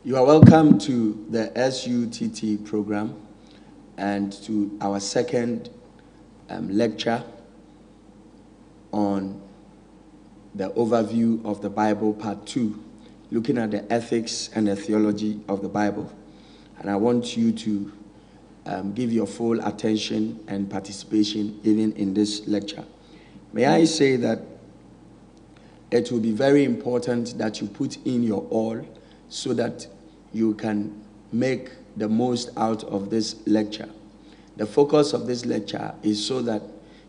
You are welcome to the SUTT program and to our second lecture on the overview of the Bible, part 2, looking at the ethics and the theology of the Bible. And I want you to give your full attention and participation even in this lecture. May I say that it will be very important that you put in your all so that you can make the most out of this lecture. The focus of this lecture is so that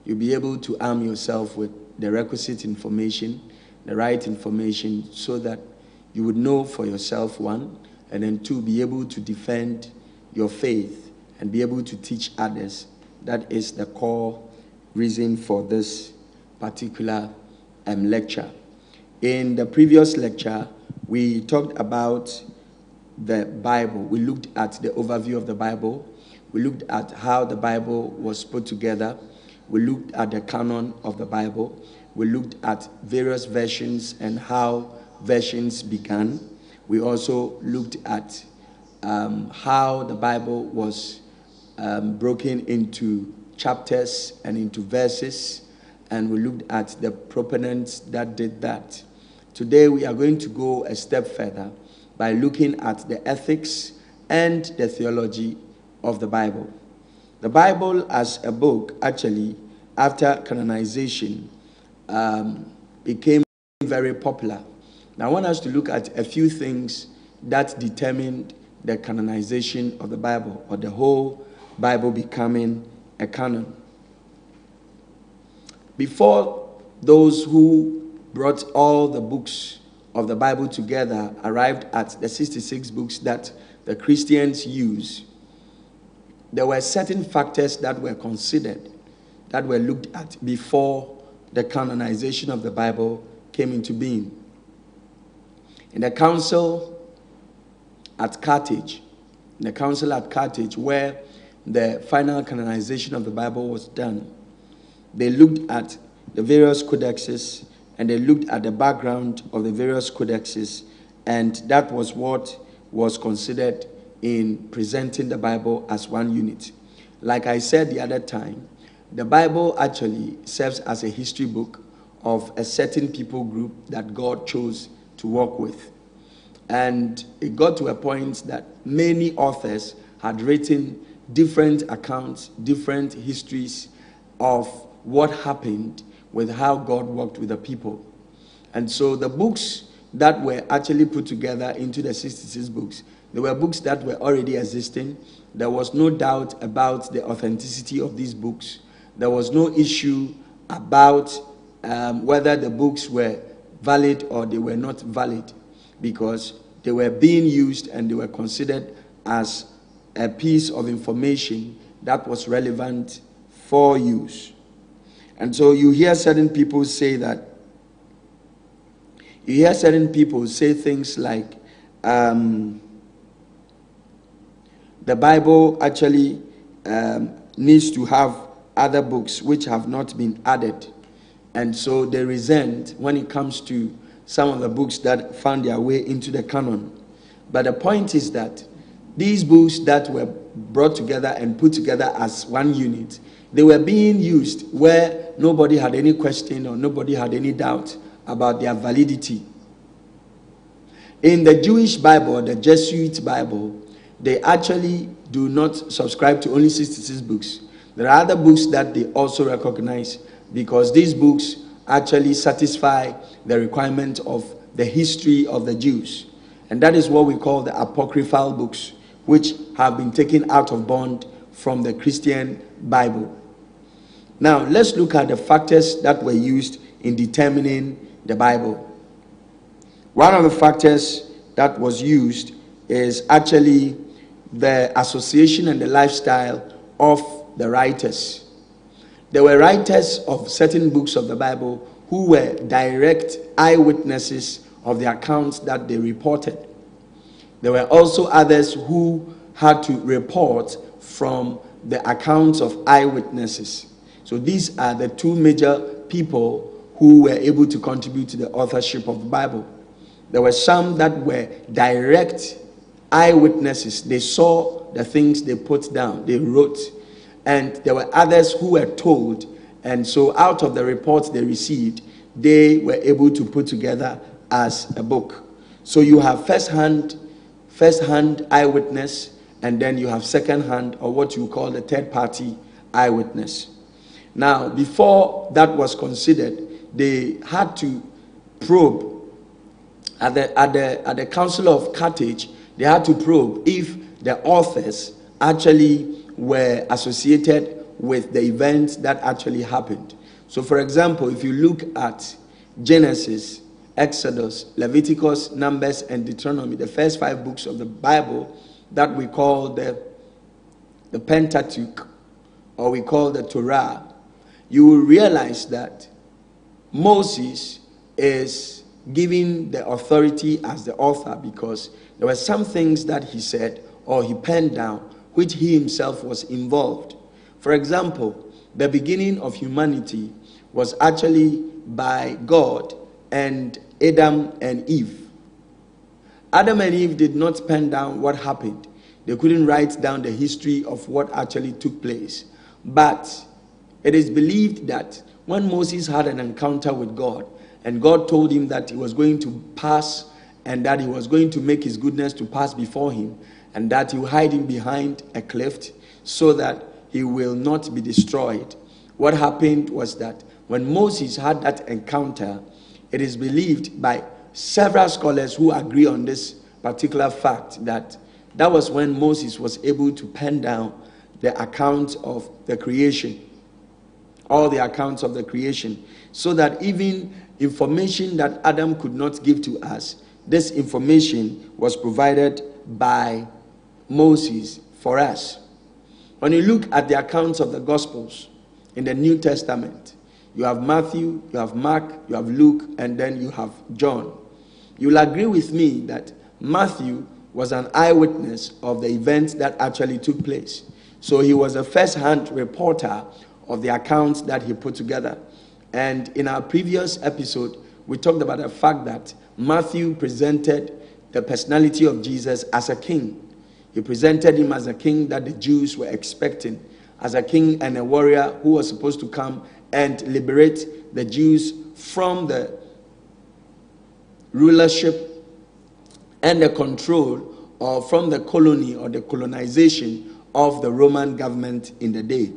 you'll be able to arm yourself with the requisite information, the right information, so that you would know for yourself, one, and then two, be able to defend your faith and be able to teach others. That is the core reason for this particular lecture. In the previous lecture, we talked about the Bible. We looked at the overview of the Bible. We looked at how the Bible was put together. We looked at the canon of the Bible. We looked at various versions and how versions began. We also looked at how the Bible was broken into chapters and into verses, and we looked at the proponents that did that. Today we are going to go a step further by looking at the ethics and the theology of the Bible. The Bible as a book, actually, after canonization, became very popular. Now I want us to look at a few things that determined the canonization of the Bible, or the whole Bible becoming a canon. Before those who brought all the books of the Bible together arrived at the 66 books that the Christians use, there were certain factors that were considered, that were looked at before the canonization of the Bible came into being. In the council at Carthage, where the final canonization of the Bible was done, they looked at the various codexes and they looked at the background of the various codexes, and that was what was considered in presenting the Bible as one unit. Like I said the other time, the Bible actually serves as a history book of a certain people group that God chose to work with. And it got to a point that many authors had written different accounts, different histories of what happened with how God worked with the people. And so the books that were actually put together into the 66 books, they were books that were already existing. There was no doubt about the authenticity of these books. There was no issue about whether the books were valid or they were not valid, because they were being used and they were considered as a piece of information that was relevant for use. And so you hear certain people say things like, the Bible actually needs to have other books which have not been added. And so they resent when it comes to some of the books that found their way into the canon. But the point is that these books that were brought together and put together as one unit, they were being used where nobody had any question or nobody had any doubt about their validity. In the Jewish Bible, the Jesuit Bible, they actually do not subscribe to only 66 books. There are other books that they also recognize, because these books actually satisfy the requirement of the history of the Jews. And that is what we call the apocryphal books, which have been taken out of bond from the Christian Bible. Now, let's look at the factors that were used in determining the Bible. One of the factors that was used is actually the association and the lifestyle of the writers. There were writers of certain books of the Bible who were direct eyewitnesses of the accounts that they reported. There were also others who had to report from the accounts of eyewitnesses. So these are the two major people who were able to contribute to the authorship of the Bible. There were some that were direct eyewitnesses. They saw the things they put down, they wrote. And there were others who were told. And so out of the reports they received, they were able to put together as a book. So you have first-hand eyewitness, and then you have second-hand, or what you call the third-party eyewitness. Now, before that was considered, they had to probe at the Council of Carthage. They had to probe if the authors actually were associated with the events that actually happened. So, for example, if you look at Genesis, Exodus, Leviticus, Numbers, and Deuteronomy, the first 5 books of the Bible that we call the Pentateuch, or we call the Torah, you will realize that Moses is given the authority as the author, because there were some things that he said or he penned down which he himself was involved. For example, the beginning of humanity was actually by God and Adam and Eve. Adam and Eve did not pen down what happened. They couldn't write down the history of what actually took place. But it is believed that when Moses had an encounter with God, and God told him that he was going to pass, and that he was going to make his goodness to pass before him, and that he will hide him behind a cliff so that he will not be destroyed. What happened was that when Moses had that encounter, it is believed by several scholars who agree on this particular fact that that was when Moses was able to pen down the account of the creation, all the accounts of the creation, so that even information that Adam could not give to us, this information was provided by Moses for us. When you look at the accounts of the Gospels in the New Testament, you have Matthew, you have Mark, you have Luke, and then you have John. You'll agree with me that Matthew was an eyewitness of the events that actually took place. So he was a first-hand reporter of the accounts that he put together. And in our previous episode, we talked about the fact that Matthew presented the personality of Jesus as a king. He presented him as a king that the Jews were expecting, as a king and a warrior who was supposed to come and liberate the Jews from the rulership and the control, or from the colony or the colonization of the Roman government in the day.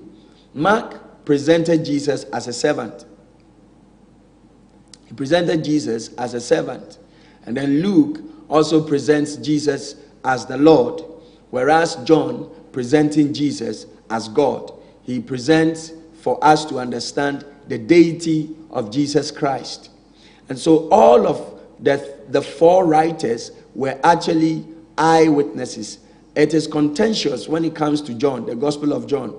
Mark presented Jesus as a servant. He presented Jesus as a servant. And then Luke also presents Jesus as the Lord, whereas John presenting Jesus as God. He presents for us to understand the deity of Jesus Christ. And so all of the 4 writers were actually eyewitnesses. It is contentious when it comes to John, the Gospel of John,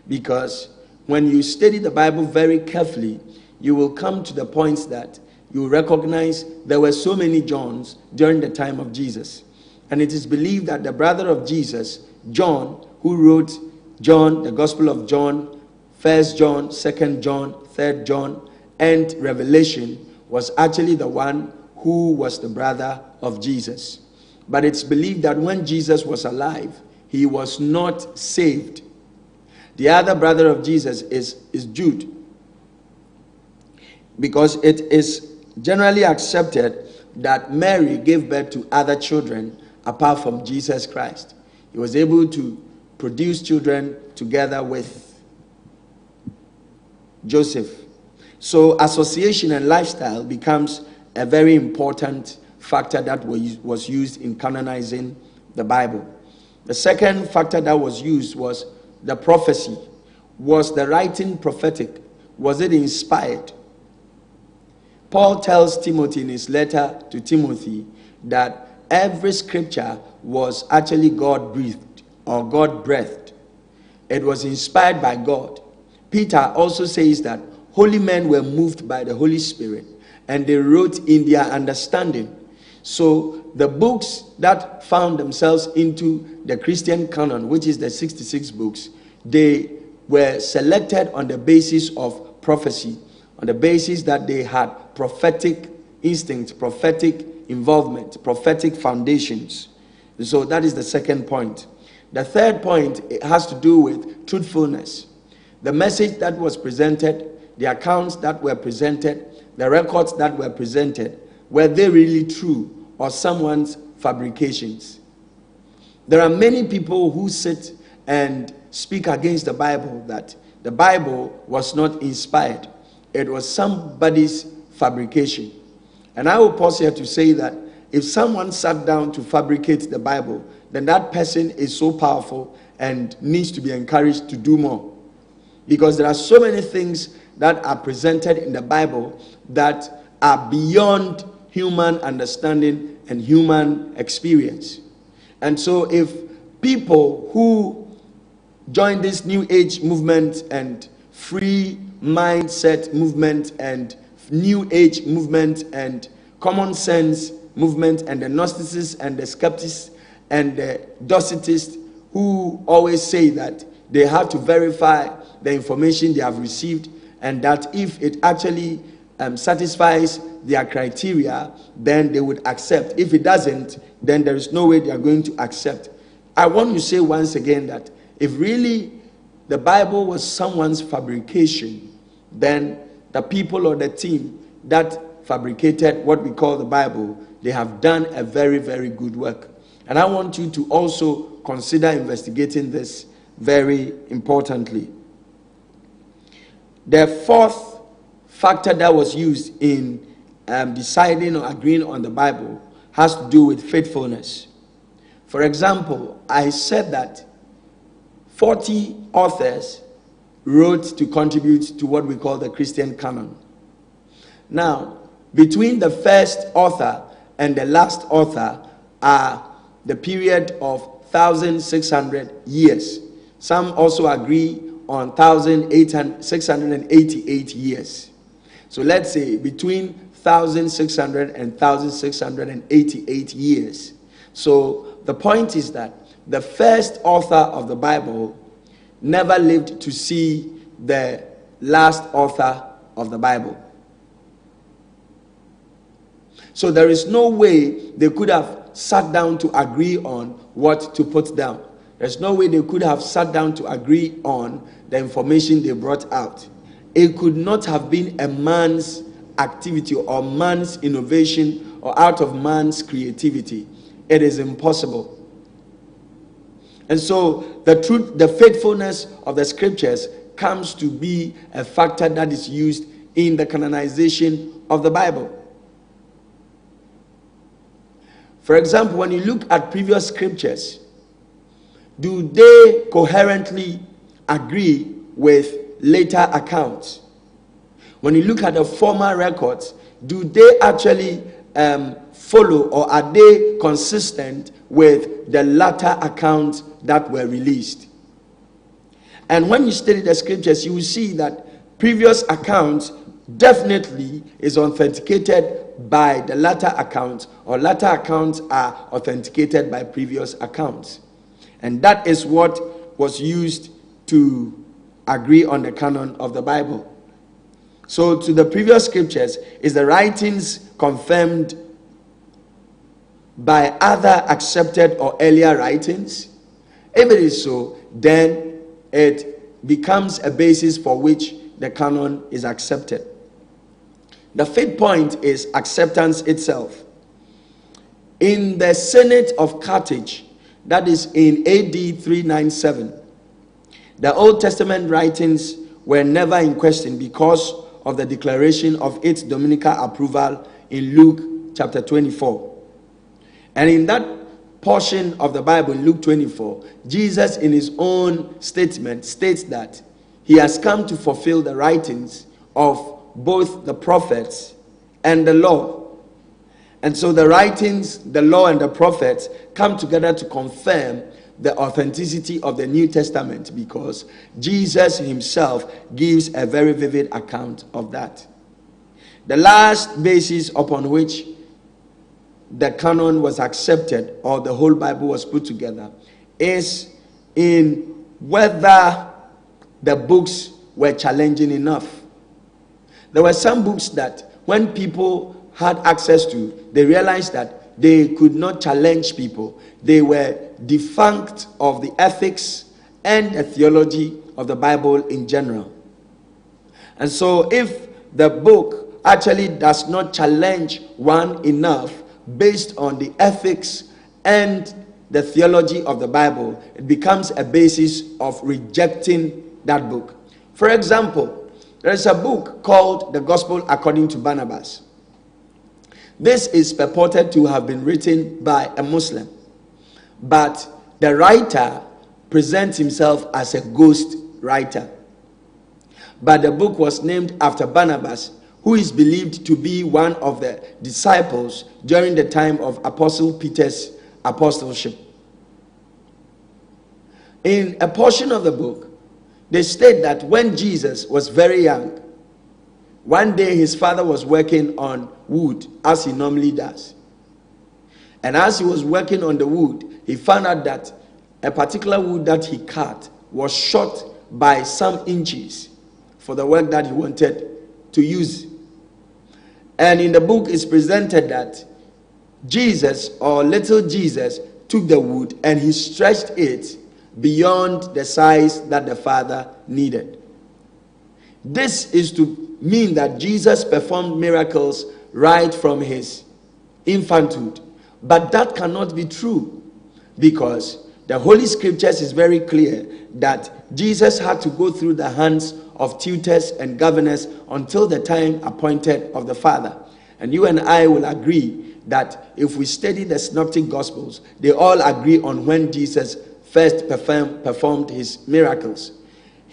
because when you study the Bible very carefully, you will come to the points that you recognize there were so many Johns during the time of Jesus. And it is believed that the brother of Jesus, John, who wrote John, the Gospel of John, 1 John, 2 John, 3 John, and Revelation, was actually the one who was the brother of Jesus. But it's believed that when Jesus was alive, he was not saved. The other brother of Jesus is Jude, because it is generally accepted that Mary gave birth to other children apart from Jesus Christ. He was able to produce children together with Joseph. So association and lifestyle becomes a very important factor that was used in canonizing the Bible. The second factor that was used was the prophecy. Was the writing prophetic? Was it inspired? Paul tells Timothy in his letter to Timothy that every scripture was actually God-breathed or God-breathed. It was inspired by God. Peter also says that holy men were moved by the Holy Spirit and they wrote in their understanding. So the books that found themselves into the Christian canon, which is the 66 books, they were selected on the basis of prophecy, on the basis that they had prophetic instinct, prophetic involvement, prophetic foundations. So that is the second point. The third point, it has to do with truthfulness. The message that was presented, the accounts that were presented, the records that were presented, were they really true or someone's fabrications? There are many people who sit and speak against the Bible, that the Bible was not inspired. It was somebody's fabrication. And I will pause here to say that if someone sat down to fabricate the Bible, then that person is so powerful and needs to be encouraged to do more. Because there are so many things that are presented in the Bible that are beyond human understanding and human experience. And so if people who join this New Age movement and free mindset movement and New Age movement and common sense movement and the Gnostics and the skeptics and the Docetists who always say that they have to verify the information they have received, and that if it actually satisfies their criteria, then they would accept. If it doesn't, then there is no way they are going to accept. I want to say once again that if really the Bible was someone's fabrication, then the people or the team that fabricated what we call the Bible, they have done a very, very good work. And I want you to also consider investigating this very importantly. The fourth factor that was used in deciding or agreeing on the Bible has to do with faithfulness. For example, I said that 40 authors wrote to contribute to what we call the Christian canon. Now, between the first author and the last author are the period of 1,600 years. Some also agree on 1,688 years. So let's say between 1,600 and 1,688 years. So the point is that the first author of the Bible never lived to see the last author of the Bible. So there is no way they could have sat down to agree on what to put down. There's no way they could have sat down to agree on the information they brought out. It could not have been a man's activity or man's innovation or out of man's creativity. It is impossible. And so the truth, the faithfulness of the scriptures comes to be a factor that is used in the canonization of the Bible. For example, when you look at previous scriptures, do they coherently agree with later accounts? When you look at the former records, do they actually follow, or are they consistent with the latter accounts that were released? And when you study the scriptures, you will see that previous accounts definitely is authenticated by the latter accounts, or latter accounts are authenticated by previous accounts. And that is what was used to agree on the canon of the Bible. So to the previous scriptures, is the writings confirmed by other accepted or earlier writings? If it is so, then it becomes a basis for which the canon is accepted. The fifth point is acceptance itself. In the Senate of Carthage, that is in AD 397, the Old Testament writings were never in question because of the declaration of its Dominical approval in Luke chapter 24. And in that portion of the Bible, in Luke 24, Jesus in his own statement states that he has come to fulfill the writings of both the prophets and the law. And so the writings, the law and the prophets come together to confirm the authenticity of the New Testament, because Jesus himself gives a very vivid account of that. The last basis upon which the canon was accepted, or the whole Bible was put together, is in whether the books were challenging enough. There were some books that when people had access to, they realized that they could not challenge people. They were defunct of the ethics and the theology of the Bible in general. And so if the book actually does not challenge one enough based on the ethics and the theology of the Bible, it becomes a basis of rejecting that book. For example, there is a book called The Gospel According to Barnabas. This is purported to have been written by a Muslim, but the writer presents himself as a ghost writer. But the book was named after Barnabas, who is believed to be one of the disciples during the time of Apostle Peter's apostleship. In a portion of the book, they state that when Jesus was very young, one day his father was working on wood, as he normally does. And as he was working on the wood, he found out that a particular wood that he cut was short by some inches for the work that he wanted to use. And in the book it's presented that Jesus, or little Jesus, took the wood and he stretched it beyond the size that the Father needed. This is to mean that Jesus performed miracles right from his infanthood. But that cannot be true, because the Holy Scriptures is very clear that Jesus had to go through the hands of tutors and governors until the time appointed of the Father. And you and I will agree that if we study the Synoptic Gospels, they all agree on when Jesus first performed his miracles.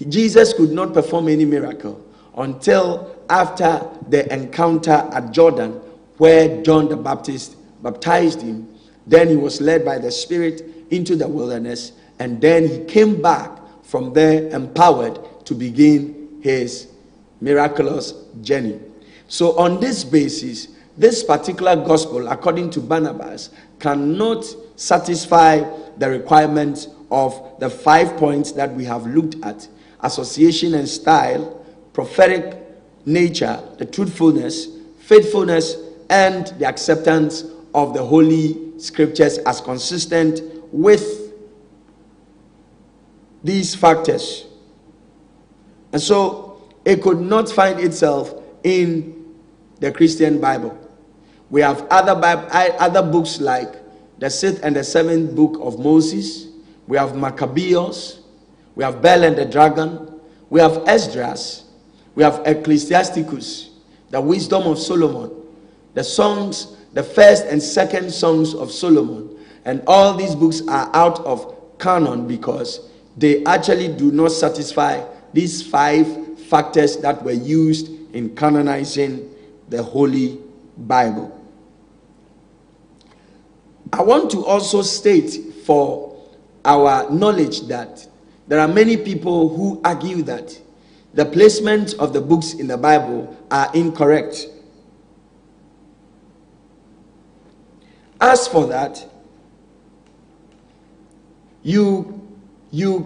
Jesus could not perform any miracle until after the encounter at Jordan, where John the Baptist baptized him. Then he was led by the Spirit into the wilderness, and then he came back from there empowered to begin his miraculous journey. So on this basis, this particular gospel, according to Barnabas, cannot satisfy the requirements of the 5 points that we have looked at: association and style, prophetic nature, the truthfulness, faithfulness, and the acceptance of the Holy Scriptures as consistent with these factors. And so it could not find itself in the Christian Bible. We have other books like the 6th and the 7th book of Moses. We have Maccabees. We have Bel and the Dragon. We have Esdras. We have Ecclesiasticus, the Wisdom of Solomon, the songs, the first and second songs of Solomon. And all these books are out of canon because they actually do not satisfy these 5 factors that were used in canonizing the Holy Bible. I want to also state for our knowledge that there are many people who argue that the placement of the books in the Bible are incorrect. As for that, you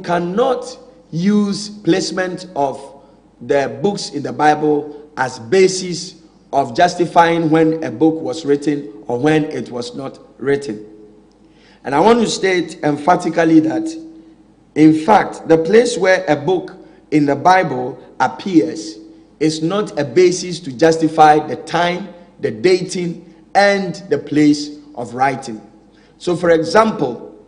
cannot use placement of the books in the Bible as basis of justifying when a book was written or when it was not written. And I want to state emphatically that, in fact, the place where a book in the Bible appears is not a basis to justify the time, the dating, and the place of writing. So, for example,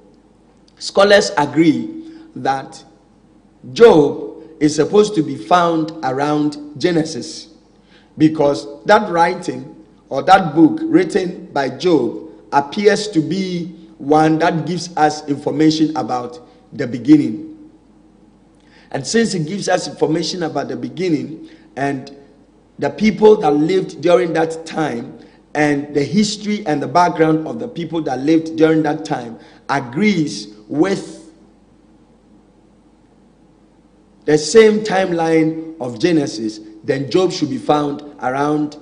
scholars agree that Job is supposed to be found around Genesis, because that writing or that book written by Job appears to be one that gives us information about the beginning. And since it gives us information about the beginning and the people that lived during that time, and the history and the background of the people that lived during that time agrees with the same timeline of Genesis, then Job should be found around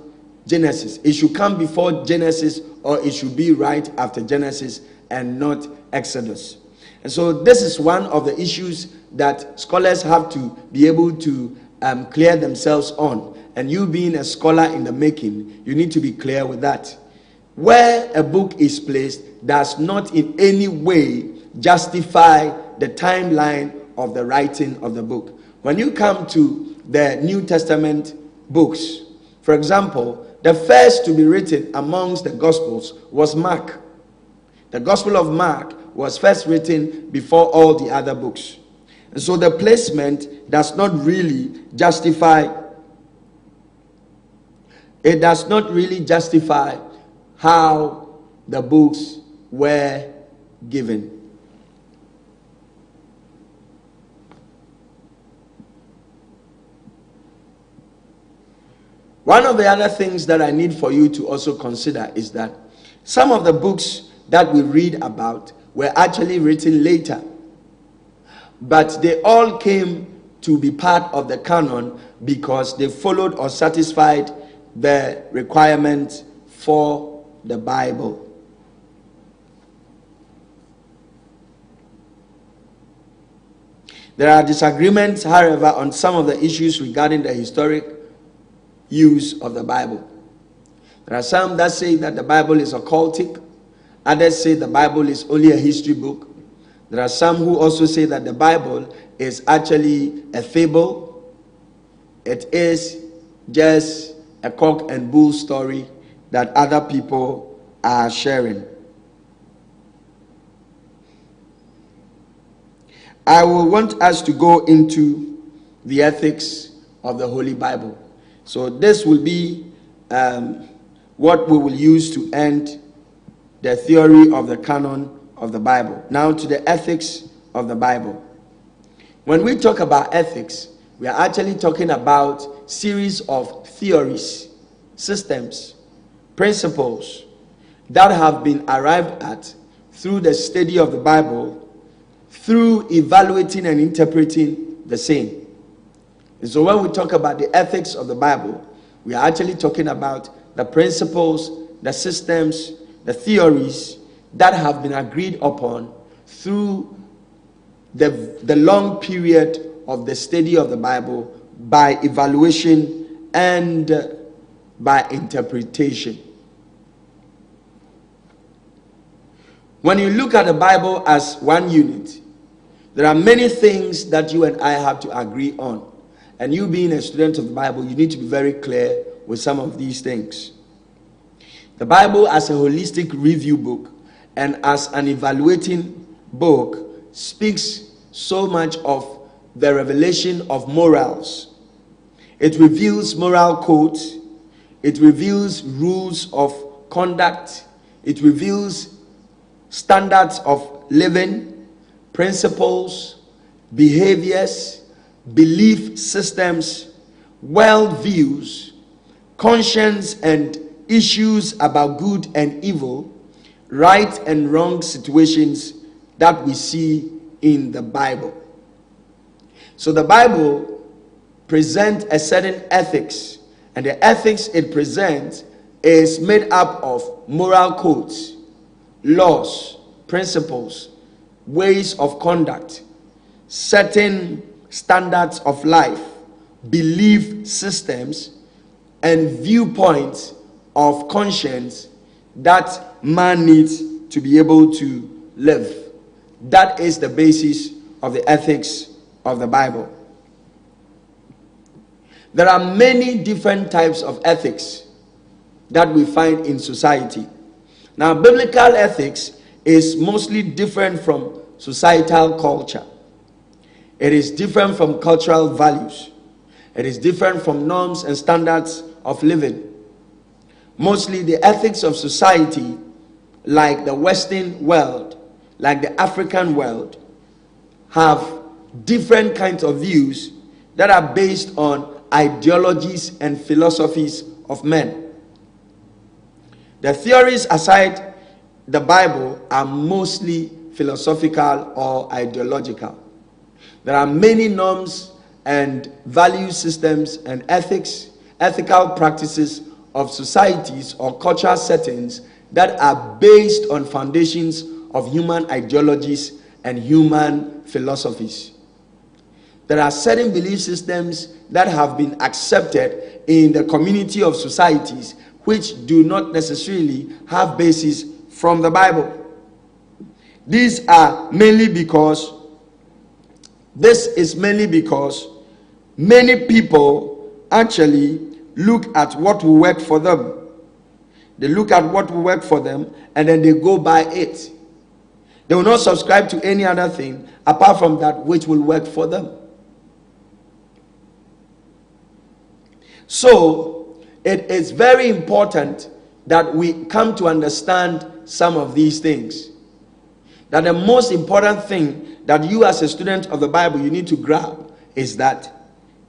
Genesis. It should come before Genesis, or it should be right after Genesis and not Exodus. And so this is one of the issues that scholars have to be able to clear themselves on. And you being a scholar in the making, you need to be clear with that. where a book is placed does not in any way justify the timeline of the writing of the book. When you come to the New Testament books, for example, the first to be written amongst the Gospels was Mark. The Gospel of Mark was first written before all the other books. And so the placement does not really justify, it does not really justify how the books were given. One of the other things that I need for you to also consider is that some of the books that we read about were actually written later, but they all came to be part of the canon because they followed or satisfied the requirement for the Bible. There are disagreements, however, on some of the issues regarding the historic use of the Bible. There are some that say that the Bible is occultic. Others say the Bible is only a history book. There are some who also say that the Bible is actually a fable. It is just a cock and bull story that other people are sharing. I will want us to go into the ethics of the Holy Bible. So this will be what we will use to end the theory of the canon of the Bible. Now to the ethics of the Bible. When we talk about ethics, we are actually talking about series of theories, systems, principles that have been arrived at through the study of the Bible, through evaluating and interpreting the same. And so when we talk about the ethics of the Bible, we are actually talking about the principles, the systems, the theories that have been agreed upon through the long period of the study of the Bible by evaluation and by interpretation. When you look at the Bible as one unit, there are many things that you and I have to agree on. And you being a student of the Bible, you need to be very clear with some of these things. The Bible as a holistic review book and as an evaluating book speaks so much of the revelation of morals. It reveals moral codes. It reveals rules of conduct. It reveals standards of living, principles, behaviors, belief systems, worldviews, conscience and issues about good and evil, right and wrong situations that we see in the Bible. So the Bible presents a certain ethics, and the ethics it presents is made up of moral codes, laws, principles, ways of conduct, certain standards of life, belief systems, and viewpoints of conscience that man needs to be able to live. That is the basis of the ethics of the Bible. There are many different types of ethics that we find in society. Now, biblical ethics is mostly different from societal culture. It is different from cultural values. It is different from norms and standards of living. Mostly the ethics of society, like the Western world, like the African world, have different kinds of views that are based on ideologies and philosophies of men. The theories aside the Bible are mostly philosophical or ideological. There are many norms and value systems and ethical practices of societies or cultural settings that are based on foundations of human ideologies and human philosophies. There are certain belief systems that have been accepted in the community of societies which do not necessarily have basis from the Bible. This is mainly because many people actually look at what will work for them. They look at what will work for them and then they go by it. They will not subscribe to any other thing apart from that which will work for them. So, it is very important that we come to understand some of these things. That the most important thing that you as a student of the Bible you need to grab is that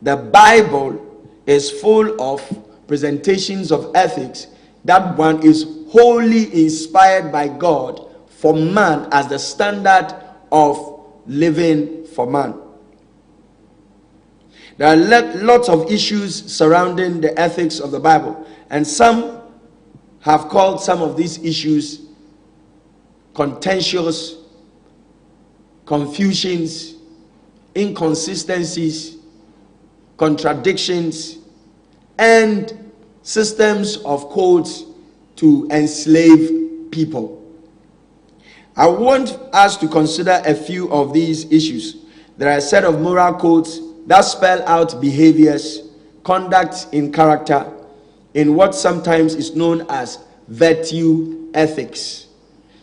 the Bible is full of presentations of ethics. That one is wholly inspired by God for man as the standard of living for man. There are lots of issues surrounding the ethics of the Bible, and some have called some of these issues contentious, confusions, inconsistencies, contradictions, and systems of codes to enslave people. I want us to consider a few of these issues. There are a set of moral codes that spell out behaviors, conduct in character, in what sometimes is known as virtue ethics.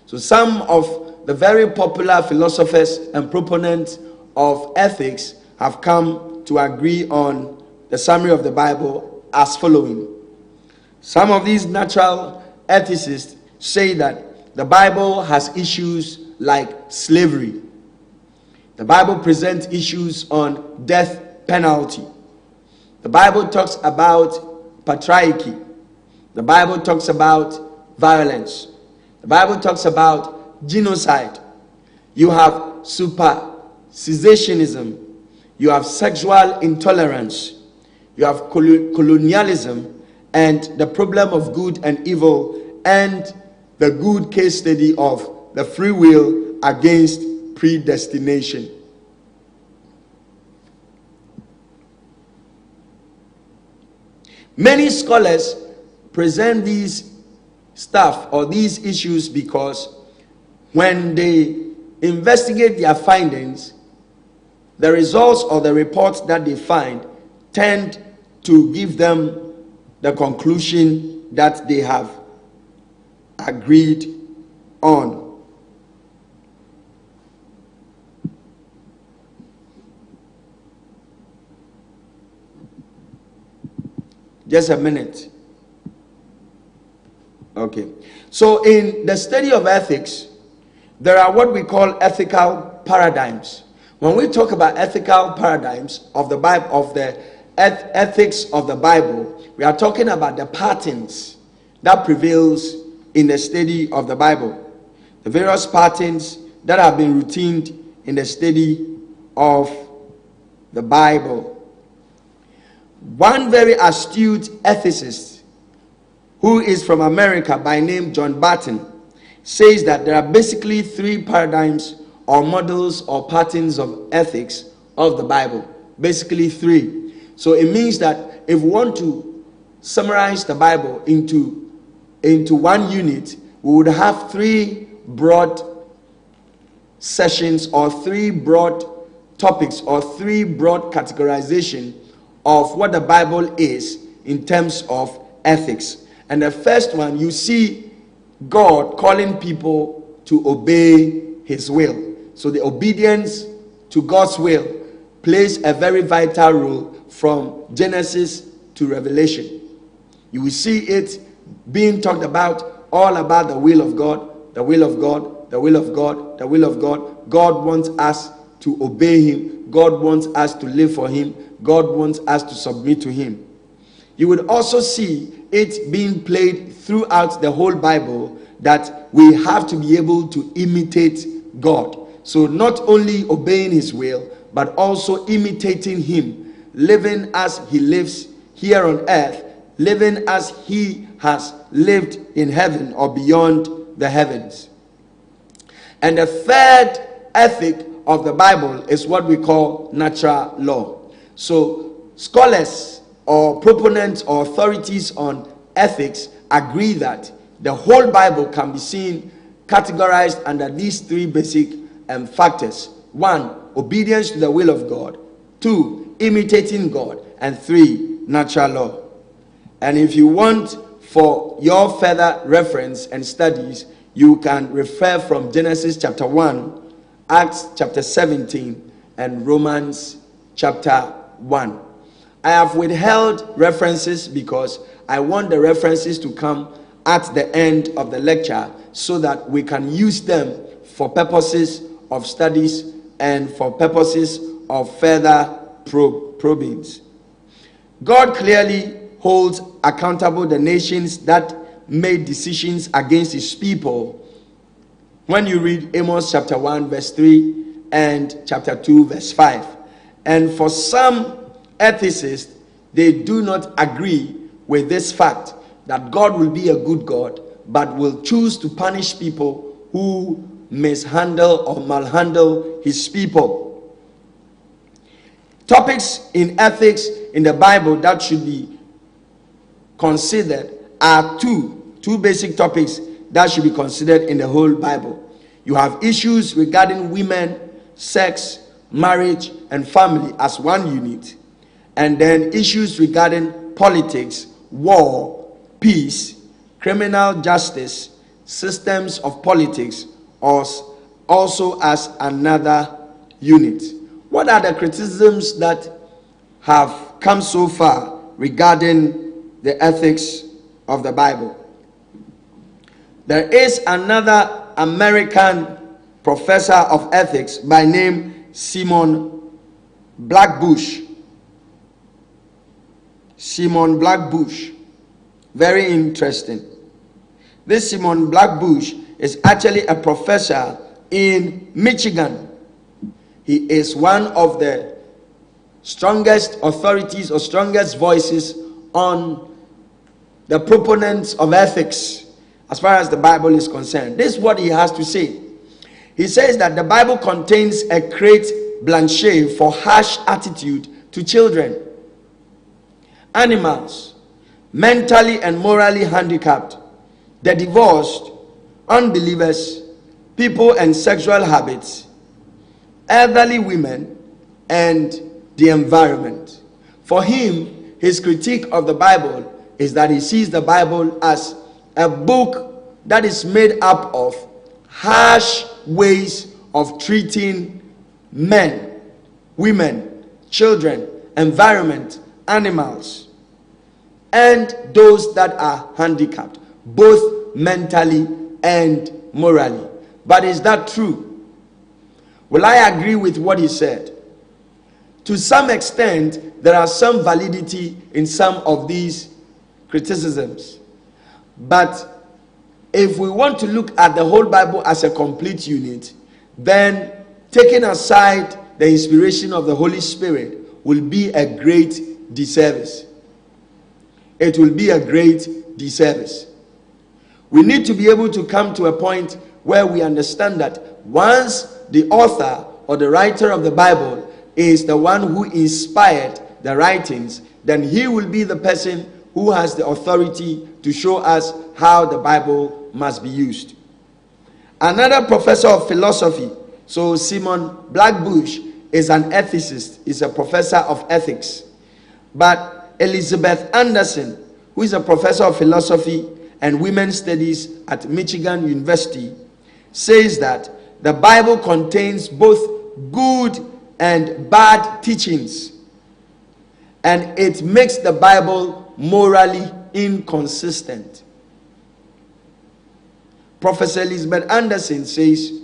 So some of the very popular philosophers and proponents of ethics have come to agree on the summary of the Bible as following. Some of these natural ethicists say that the Bible has issues like slavery. The Bible presents issues on death penalty. The Bible talks about patriarchy. The Bible talks about violence. The Bible talks about genocide. You have supersessionism. You have sexual intolerance. You have colonialism and the problem of good and evil, and the good case study of the free will against predestination. Many scholars present these stuff or these issues because when they investigate their findings, the results or the reports that they find tend to give them the conclusion that they have agreed on. Just a minute. Okay. So in the study of ethics, there are what we call ethical paradigms. When we talk about ethical paradigms of the Bible, of the ethics of the Bible, we are talking about the patterns that prevails in the study of the Bible. The various patterns that have been routined in the study of the Bible. One very astute ethicist who is from America by name John Barton says that there are basically three paradigms or models or patterns of ethics of the Bible. Basically three. So it means that if we want to summarize the Bible into one unit, we would have three broad sessions or three broad topics or three broad categorization of what the Bible is in terms of ethics. And the first one, you see God calling people to obey his will. So the obedience to God's will plays a very vital role from Genesis to Revelation. You will see it being talked about, all about the will of God, the will of God, the will of God, the will of God. God wants us to obey him. God wants us to live for him. God wants us to submit to him. You would also see it being played throughout the whole Bible that we have to be able to imitate God. So not only obeying his will, but also imitating him, living as he lives here on earth, living as he has lived in heaven or beyond the heavens. And the third ethic of the Bible is what we call natural law. So scholars or proponents or authorities on ethics agree that the whole Bible can be seen categorized under these three basic factors. 1, obedience to the will of God. 2, imitating God. And 3, natural law. And if you want for your further reference and studies, you can refer from Genesis chapter 1, Acts chapter 17, and Romans chapter 1. I have withheld references because I want the references to come at the end of the lecture so that we can use them for purposes of studies and for purposes of further probings. God clearly holds accountable the nations that made decisions against his people. When you read Amos chapter 1 verse 3 and chapter 2 verse 5. And for some ethicists, they do not agree with this fact that God will be a good God, but will choose to punish people who mishandle or malhandle his people. Topics in ethics in the Bible that should be considered are two basic topics that should be considered in the whole Bible. You have issues regarding women, sex, marriage, and family as one unit, and then issues regarding politics, war, peace, criminal justice, systems of politics, also as another unit. What are the criticisms that have come so far regarding the ethics of the Bible? There is another American professor of ethics by name Simon Blackbush. Simon Blackbush. Very interesting. This Simon Blackbush is actually a professor in Michigan. He is one of the strongest authorities or strongest voices on the proponents of ethics as far as the Bible is concerned. This is what he has to say. He says that the Bible contains a carte blanche for harsh attitude to children, animals, mentally and morally handicapped, the divorced, unbelievers, people and sexual habits, elderly women, and the environment. For him, his critique of the Bible is that he sees the Bible as a book that is made up of harsh ways of treating men, women, children, environment, animals, and those that are handicapped, both mentally and morally. But is that true? Will I agree with what he said? To some extent, there are some validity in some of these criticisms. But if we want to look at the whole Bible as a complete unit, then taking aside the inspiration of the Holy Spirit will be a great disservice. It will be a great disservice. We need to be able to come to a point where we understand that once the author or the writer of the Bible is the one who inspired the writings, then he will be the person who has the authority to show us how the Bible must be used. Another professor of philosophy, so Simon Blackbush, is an ethicist, is a professor of ethics. But Elizabeth Anderson, who is a professor of philosophy and women's studies at Michigan University, says that the Bible contains both good and bad teachings, and it makes the Bible morally inconsistent. Professor Elizabeth Anderson says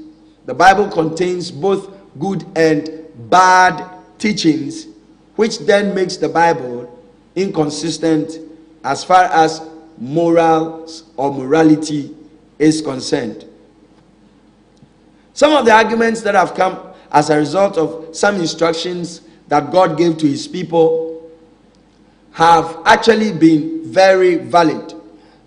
the Bible contains both good and bad teachings, which then makes the Bible inconsistent as far as morals or morality is concerned. Some of the arguments that have come as a result of some instructions that God gave to his people have actually been very valid.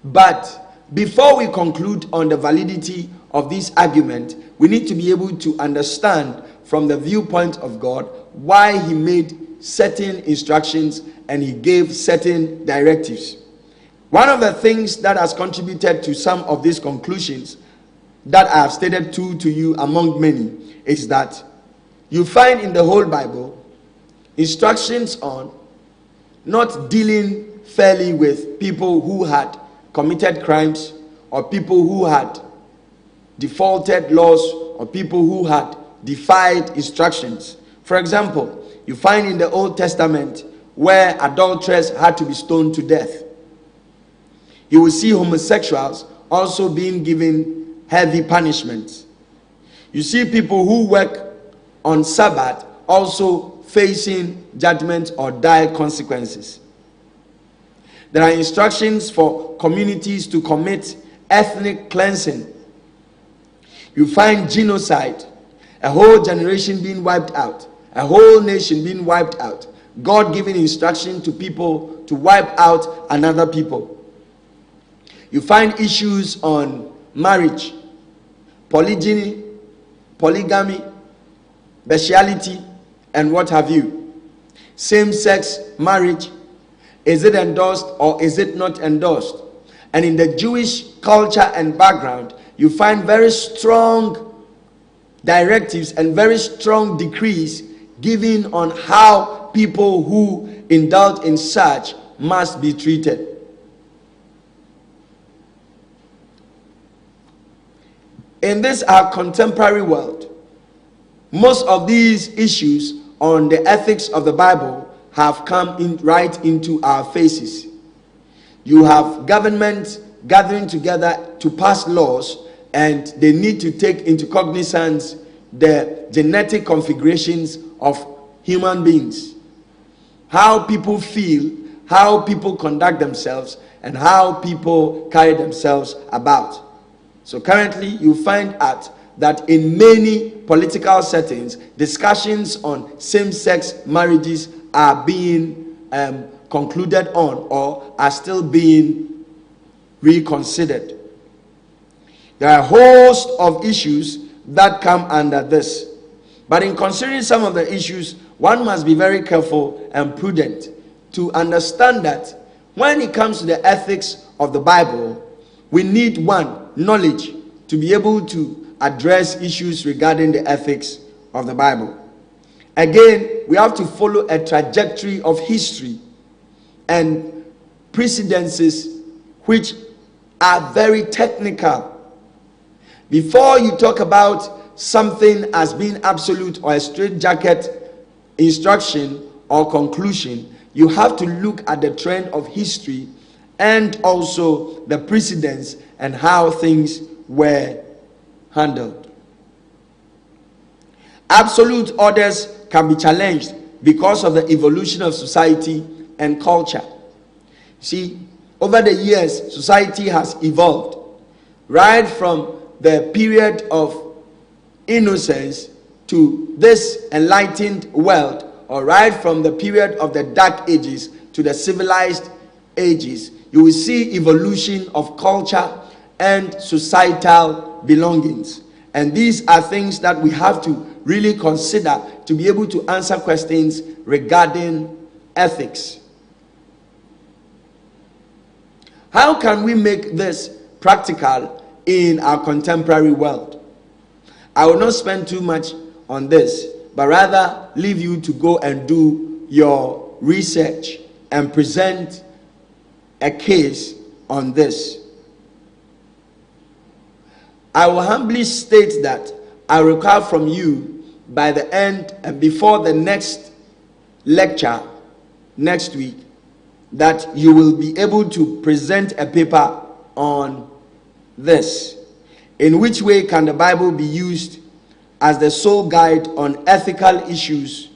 But before we conclude on the validity of this argument, we need to be able to understand from the viewpoint of God why he made certain instructions and he gave certain directives. One of the things that has contributed to some of these conclusions that I have stated to you among many is that you find in the whole Bible instructions on not dealing fairly with people who had committed crimes, or people who had defaulted laws, or people who had defied instructions. For example, you find in the Old Testament where adulterers had to be stoned to death. You will see homosexuals also being given heavy punishments. You see people who work on Sabbath also facing judgment or dire consequences. There are instructions for communities to commit ethnic cleansing. You find genocide, a whole generation being wiped out, a whole nation being wiped out. God giving instruction to people to wipe out another people. You find issues on marriage, polygyny, polygamy, bestiality, and what have you. Same-sex marriage, is it endorsed or is it not endorsed? And in the Jewish culture and background, you find very strong directives and very strong decrees given on how people who indulge in such must be treated. In this our contemporary world, most of these issues on the ethics of the Bible have come in right into our faces. You have government gathering together to pass laws, and they need to take into cognizance the genetic configurations of human beings, how people feel, how people conduct themselves, and how people carry themselves about. So currently you find out that in many political settings, discussions on same-sex marriages are being concluded on, or are still being reconsidered. There are a host of issues that come under this. But in considering some of the issues, one must be very careful and prudent to understand that when it comes to the ethics of the Bible, we need one, knowledge, to be able to address issues regarding the ethics of the Bible. Again, we have to follow a trajectory of history and precedences which are very technical. Before you talk about something as being absolute or a straitjacket instruction or conclusion, you have to look at the trend of history and also the precedents and how things were handled. Absolute orders can be challenged because of the evolution of society and culture. See, over the years, society has evolved right from the period of innocence to this enlightened world, or right from the period of the dark ages to the civilized ages. You will see evolution of culture and societal belongings. And these are things that we have to really consider to be able to answer questions regarding ethics. How can we make this practical in our contemporary world? I will not spend too much on this, but rather leave you to go and do your research and present a case on this. I will humbly state that I require from you by the end and before the next lecture next week that you will be able to present a paper on this. In which way can the Bible be used as the sole guide on ethical issues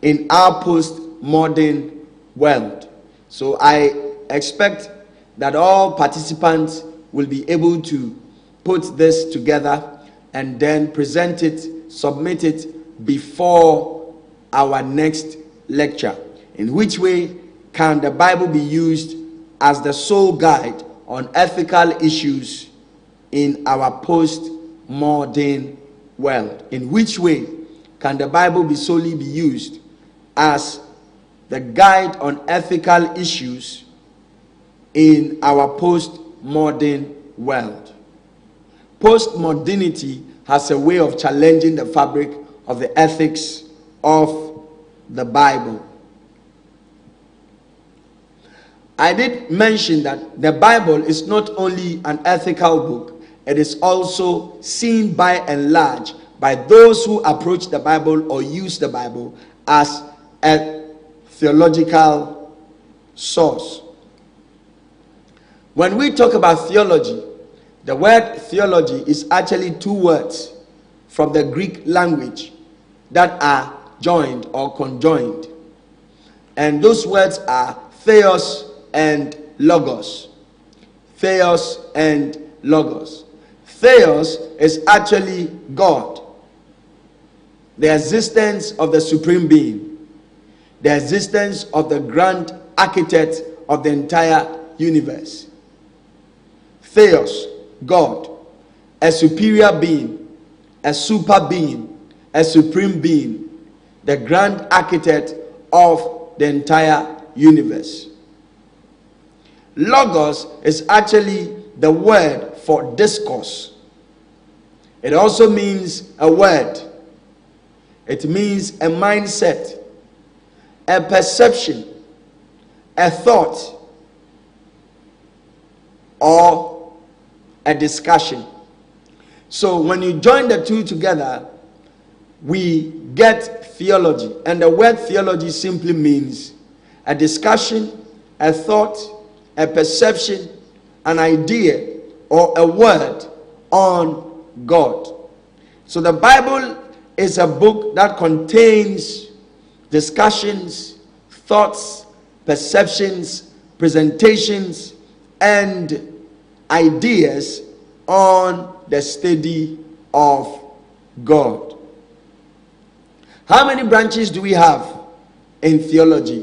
in our post-modern world? So I expect that all participants will be able to put this together and then present it, submit it before our next lecture. In which way can the Bible be used as the sole guide on ethical issues in our post-modern world? In which way can the Bible be solely be used as the guide on ethical issues in our postmodern world. Postmodernity has a way of challenging the fabric of the ethics of the Bible. I did mention that the Bible is not only an ethical book, it is also seen by and large by those who approach the Bible or use the Bible as a theological source. When we talk about theology, the word theology is actually two words from the Greek language that are joined or conjoined. And those words are theos and logos. Theos and logos. Theos is actually God, the existence of the supreme being, the existence of the grand architect of the entire universe. Theos, God, a superior being, a super being, a supreme being, the grand architect of the entire universe. Logos is actually the word for discourse. It also means a word. It means a mindset, a perception, a thought, or a discussion. So when you join the two together, we get theology. And the word theology simply means a discussion, a thought, a perception, an idea, or a word on God. So the Bible is a book that contains discussions, thoughts, perceptions, presentations, and ideas on the study of God. How many branches do we have in theology?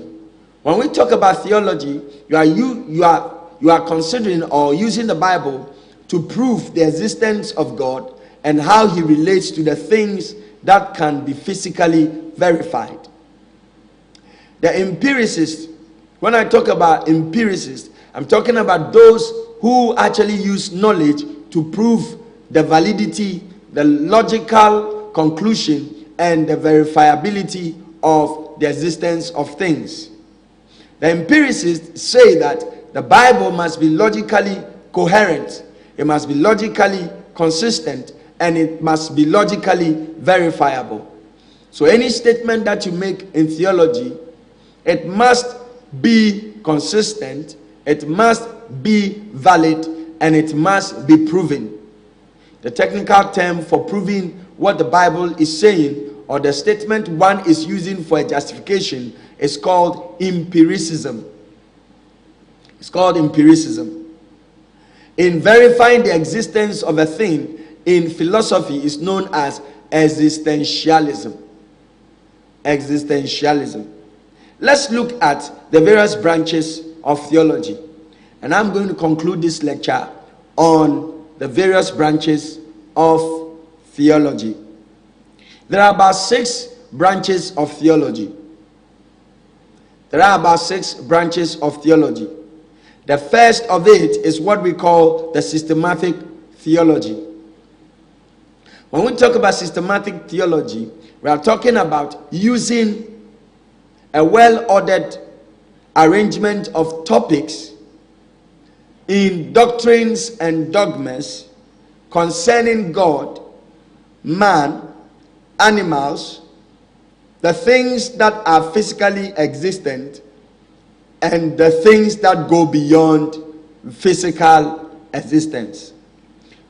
When we talk about theology, you are considering or using the Bible to prove the existence of God and how he relates to the things that can be physically verified. The empiricists, when I talk about empiricists, I'm talking about those who actually use knowledge to prove the validity, the logical conclusion, and the verifiability of the existence of things. The empiricists say that the Bible must be logically coherent, it must be logically consistent, and it must be logically verifiable. So any statement that you make in theology, it must be consistent, it must be valid, and it must be proven. The technical term for proving what the Bible is saying, or the statement one is using for a justification, is called empiricism. It's called empiricism. In verifying the existence of a thing in philosophy is known as existentialism. Existentialism. Let's look at the various branches of theology. And I'm going to conclude this lecture on the various branches of theology. There are about 6 branches of theology. There are about 6 branches of theology. The first of it is what we call the systematic theology. When we talk about systematic theology, we are talking about using a well-ordered arrangement of topics in doctrines and dogmas concerning God, man, animals, the things that are physically existent, and the things that go beyond physical existence.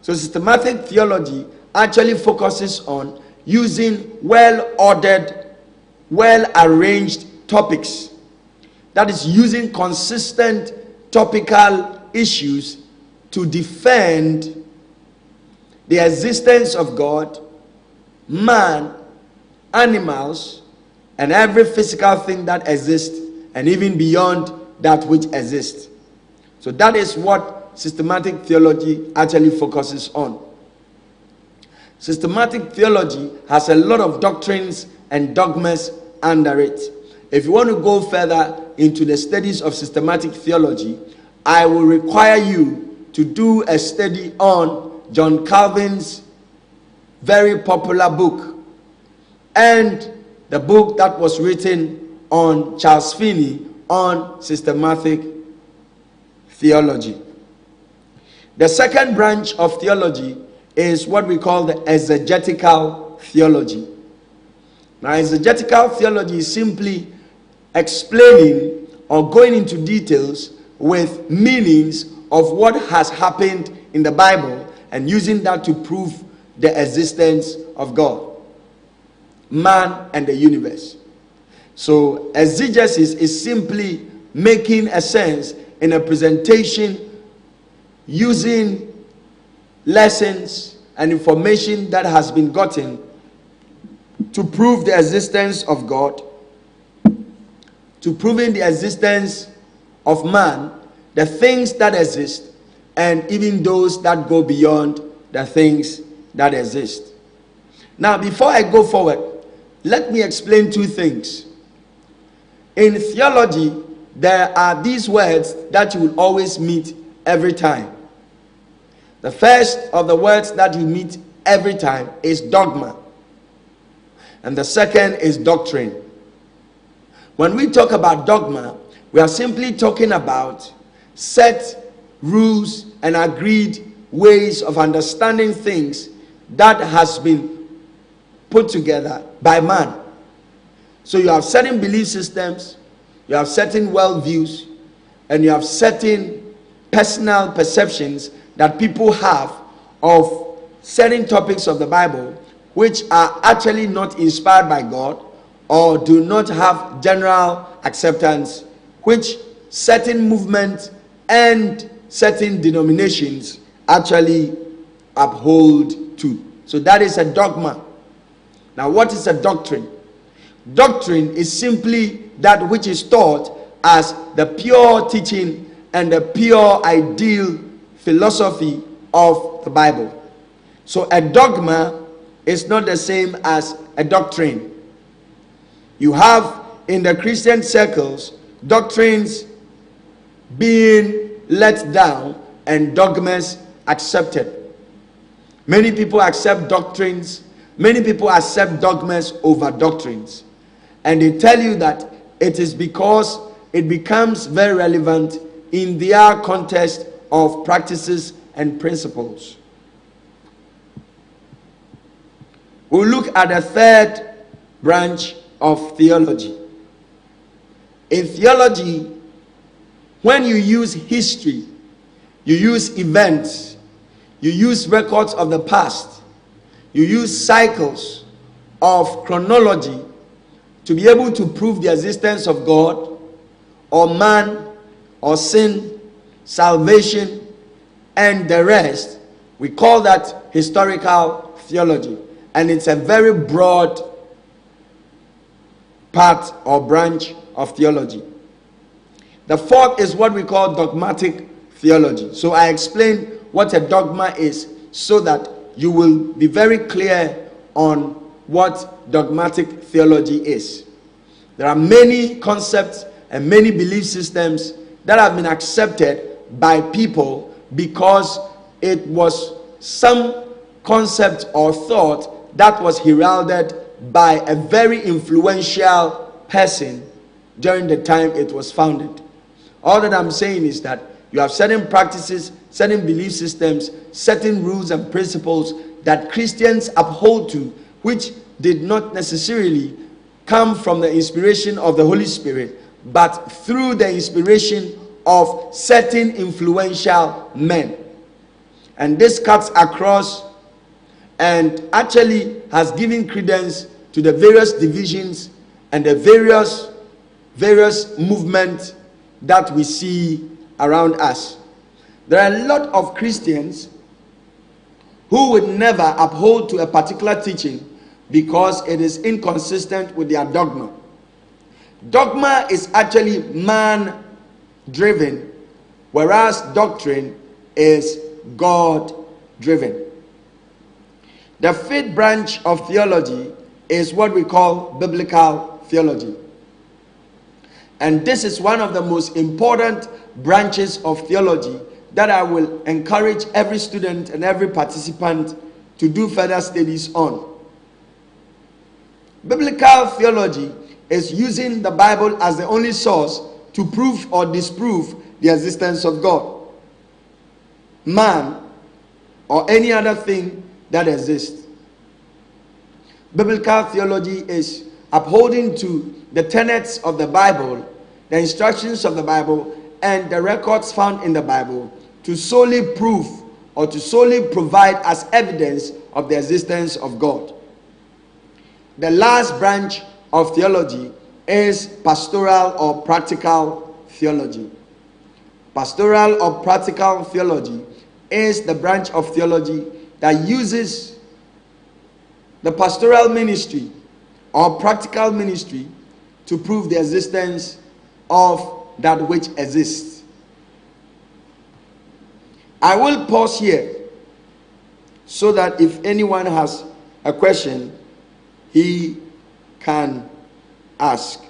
So systematic theology actually focuses on using well-ordered, well-arranged topics. That is, using consistent topical issues to defend the existence of God, man, animals, and every physical thing that exists, and even beyond that which exists. So that is what systematic theology actually focuses on. Systematic theology has a lot of doctrines and dogmas under it. If you want to go further into the studies of systematic theology, I will require you to do a study on John Calvin's very popular book and the book that was written on Charles Finney on systematic theology. The second branch of theology is what we call the exegetical theology. Now, exegetical theology is simply explaining or going into details with meanings of what has happened in the Bible and using that to prove the existence of God, man, and the universe. So exegesis is simply making a sense in a presentation using lessons and information that has been gotten to prove the existence of God, to proving the existence of man, the things that exist, and even those that go beyond the things that exist. Now, before I go forward, let me explain two things. In theology, there are these words that you will always meet every time. The first of the words that you meet every time is dogma, and the second is doctrine. When we talk about dogma, we are simply talking about set rules and agreed ways of understanding things that has been put together by man. So you have certain belief systems, you have certain worldviews, and you have certain personal perceptions that people have of certain topics of the Bible which are actually not inspired by God or do not have general acceptance, which certain movements and certain denominations actually uphold to. So that is a dogma. Now, what is a doctrine? Doctrine is simply that which is taught as the pure teaching and the pure ideal philosophy of the Bible. So a dogma is not the same as a doctrine. You have in the Christian circles doctrines being let down and dogmas accepted. Many people accept doctrines, many people accept dogmas over doctrines. And they tell you that it is because it becomes very relevant in their context of practices and principles. We'll look at the third branch of theology. In theology, when you use history, you use events, you use records of the past, you use cycles of chronology to be able to prove the existence of God or man or sin, salvation, and the rest, we call that historical theology. And it's a very broad part or branch of theology. The fourth is what we call dogmatic theology. So I explained what a dogma is so that you will be very clear on what dogmatic theology is. There are many concepts and many belief systems that have been accepted by people because it was some concept or thought that was heralded by a very influential person during the time it was founded. All that I'm saying is that you have certain practices, certain belief systems, certain rules and principles that Christians uphold to, which did not necessarily come from the inspiration of the Holy Spirit, but through the inspiration of certain influential men. And this cuts across and actually has given credence to the various divisions and the various movements that we see around us. There are a lot of Christians who would never uphold to a particular teaching because it is inconsistent with their dogma. Dogma is actually man-driven, whereas doctrine is God-driven. The fifth branch of theology is what we call biblical theology. And this is one of the most important branches of theology that I will encourage every student and every participant to do further studies on. Biblical theology is using the Bible as the only source to prove or disprove the existence of God, man, or any other thing that exists. Biblical theology is upholding to the tenets of the Bible, the instructions of the Bible, and the records found in the Bible to solely prove or to solely provide as evidence of the existence of God. The last branch of theology is pastoral or practical theology. Pastoral or practical theology is the branch of theology that uses the pastoral ministry or practical ministry to prove the existence of that which exists. I will pause here so that if anyone has a question, he can ask.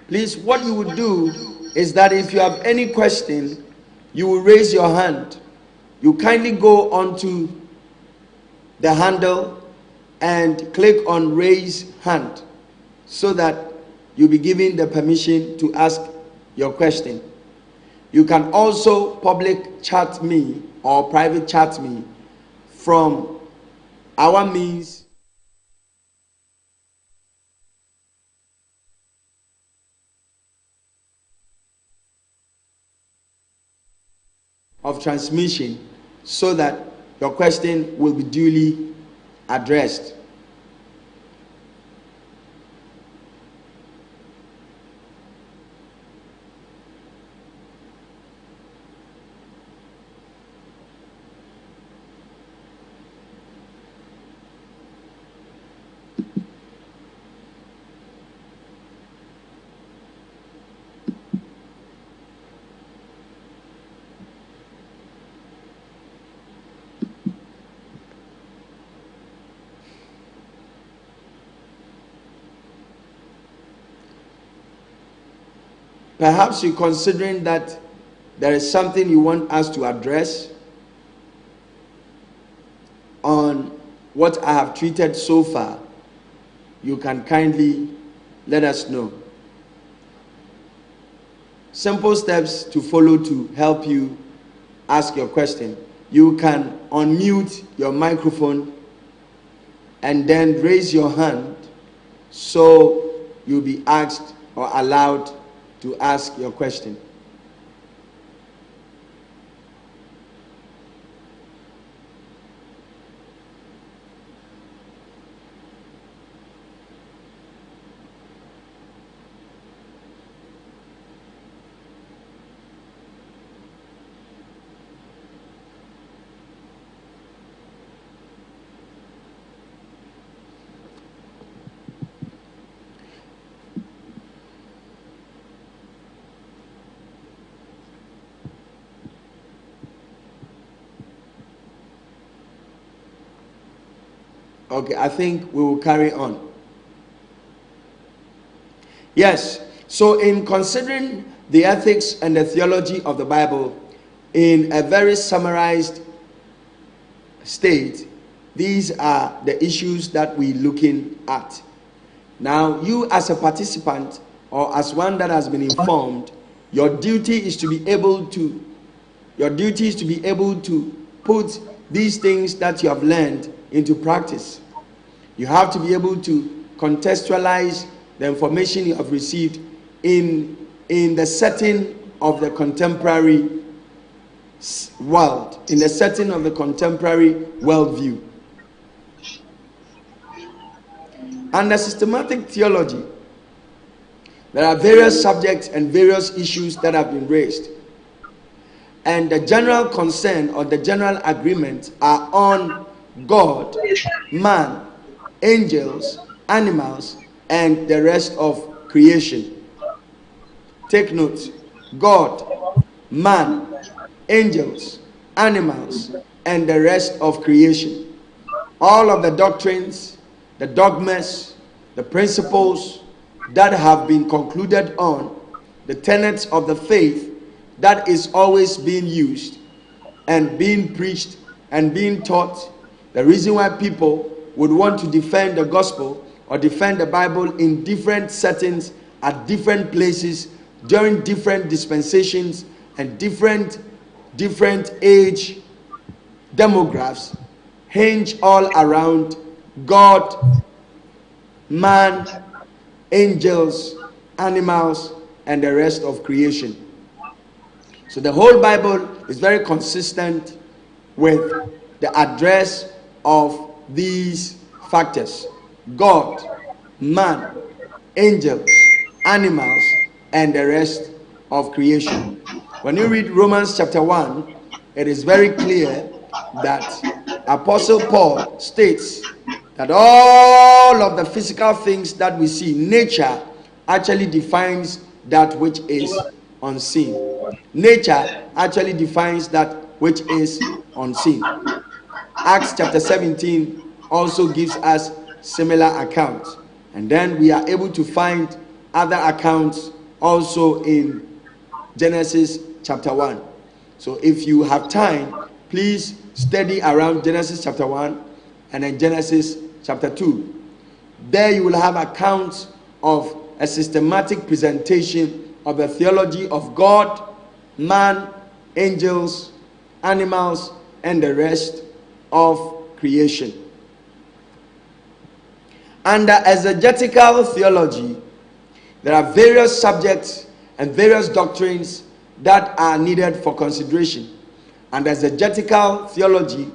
Please, what you would do is that if you have any question, you will raise your hand. You kindly go onto the handle and click on raise hand so that you'll be given the permission to ask your question. You can also public chat me or private chat me from our means of transmission so that your question will be duly addressed. Perhaps you're considering that there is something you want us to address on what I have treated so far. You can kindly let us know. Simple steps to follow to help you ask your question. You can unmute your microphone and then raise your hand so you'll be asked or allowed to ask your question. Okay, I think we will carry on. Yes, so in considering the ethics and the theology of the Bible in a very summarized state, these are the issues that we're looking at. Now, you as a participant or as one that has been informed, your duty is to be able to put these things that you have learned into practice. You have to be able to contextualize the information you have received in the setting of the contemporary world, in the setting of the contemporary worldview. Under systematic theology, There are various subjects and various issues that have been raised. And the general concern or the general agreement are on God, man, angels, animals, and the rest of creation. Take note: God, man, angels, animals, and the rest of creation. All of the doctrines, the dogmas, the principles that have been concluded on, the tenets of the faith that is always being used and being preached and being taught. The reason why people would want to defend the gospel or defend the Bible in different settings, at different places, during different dispensations and different age demographics, hinge all around God, man, angels, animals, and the rest of creation. So the whole Bible is very consistent with the address of these factors: God, man, angels, animals, and the rest of creation. When you read Romans chapter 1, it is very clear that Apostle Paul states that all of the physical things that we see, nature actually defines that which is unseen. Nature actually defines that which is unseen. Acts chapter 17 also gives us similar accounts. And then we are able to find other accounts also in Genesis chapter 1. So if you have time, please study around Genesis chapter 1 and then Genesis chapter 2. There you will have accounts of a systematic presentation of the theology of God, man, angels, animals, and the rest of creation. Under exegetical theology, there are various subjects and various doctrines that are needed for consideration. Under exegetical theology,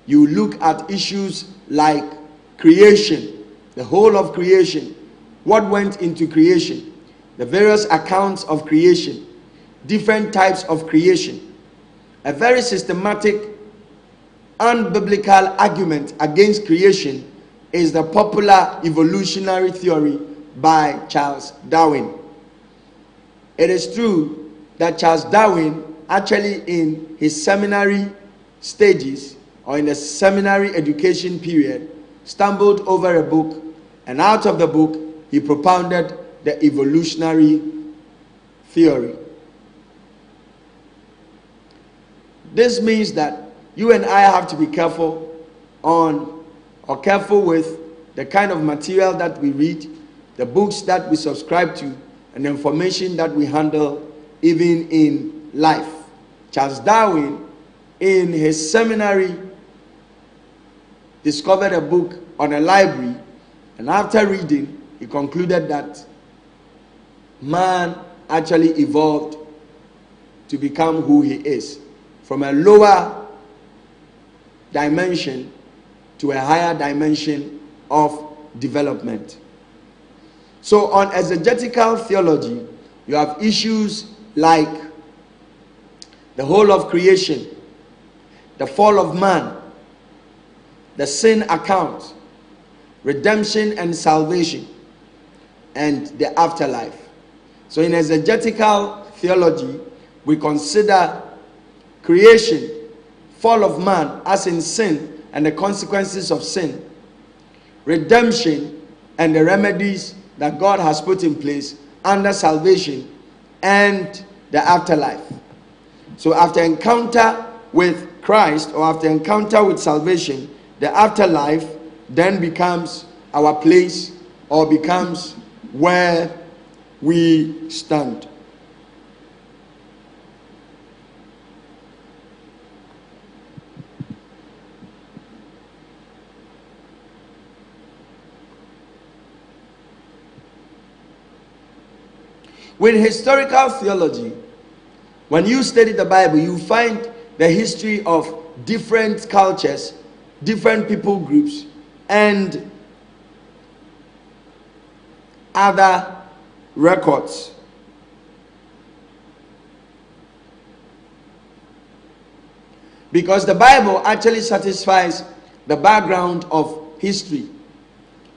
you look at issues like creation, the whole of creation, what went into creation, the various accounts of creation, different types of creation. A very systematic, unbiblical argument against creation is the popular evolutionary theory by Charles Darwin. It is true that Charles Darwin, actually in his seminary stages or in the seminary education period, stumbled over a book, and out of the book he propounded the evolutionary theory. This means that you and I have to be careful with the kind of material that we read, the books that we subscribe to, and the information that we handle even in life. Charles Darwin, in his seminary, discovered a book on a library, and after reading, he concluded that man actually evolved to become who he is, from a lower dimension to a higher dimension of development. So on exegetical theology, you have issues like the whole of creation, the fall of man, the sin account, redemption and salvation, and the afterlife. So in exegetical theology, we consider creation, fall of man as in sin and the consequences of sin, redemption and the remedies that God has put in place under salvation, and the afterlife. So after encounter with Christ, or after encounter with salvation, the afterlife then becomes our place, or becomes where we stand. With historical theology, when you study the Bible, you find the history of different cultures, different people groups, and other records. Because the Bible actually satisfies the background of history.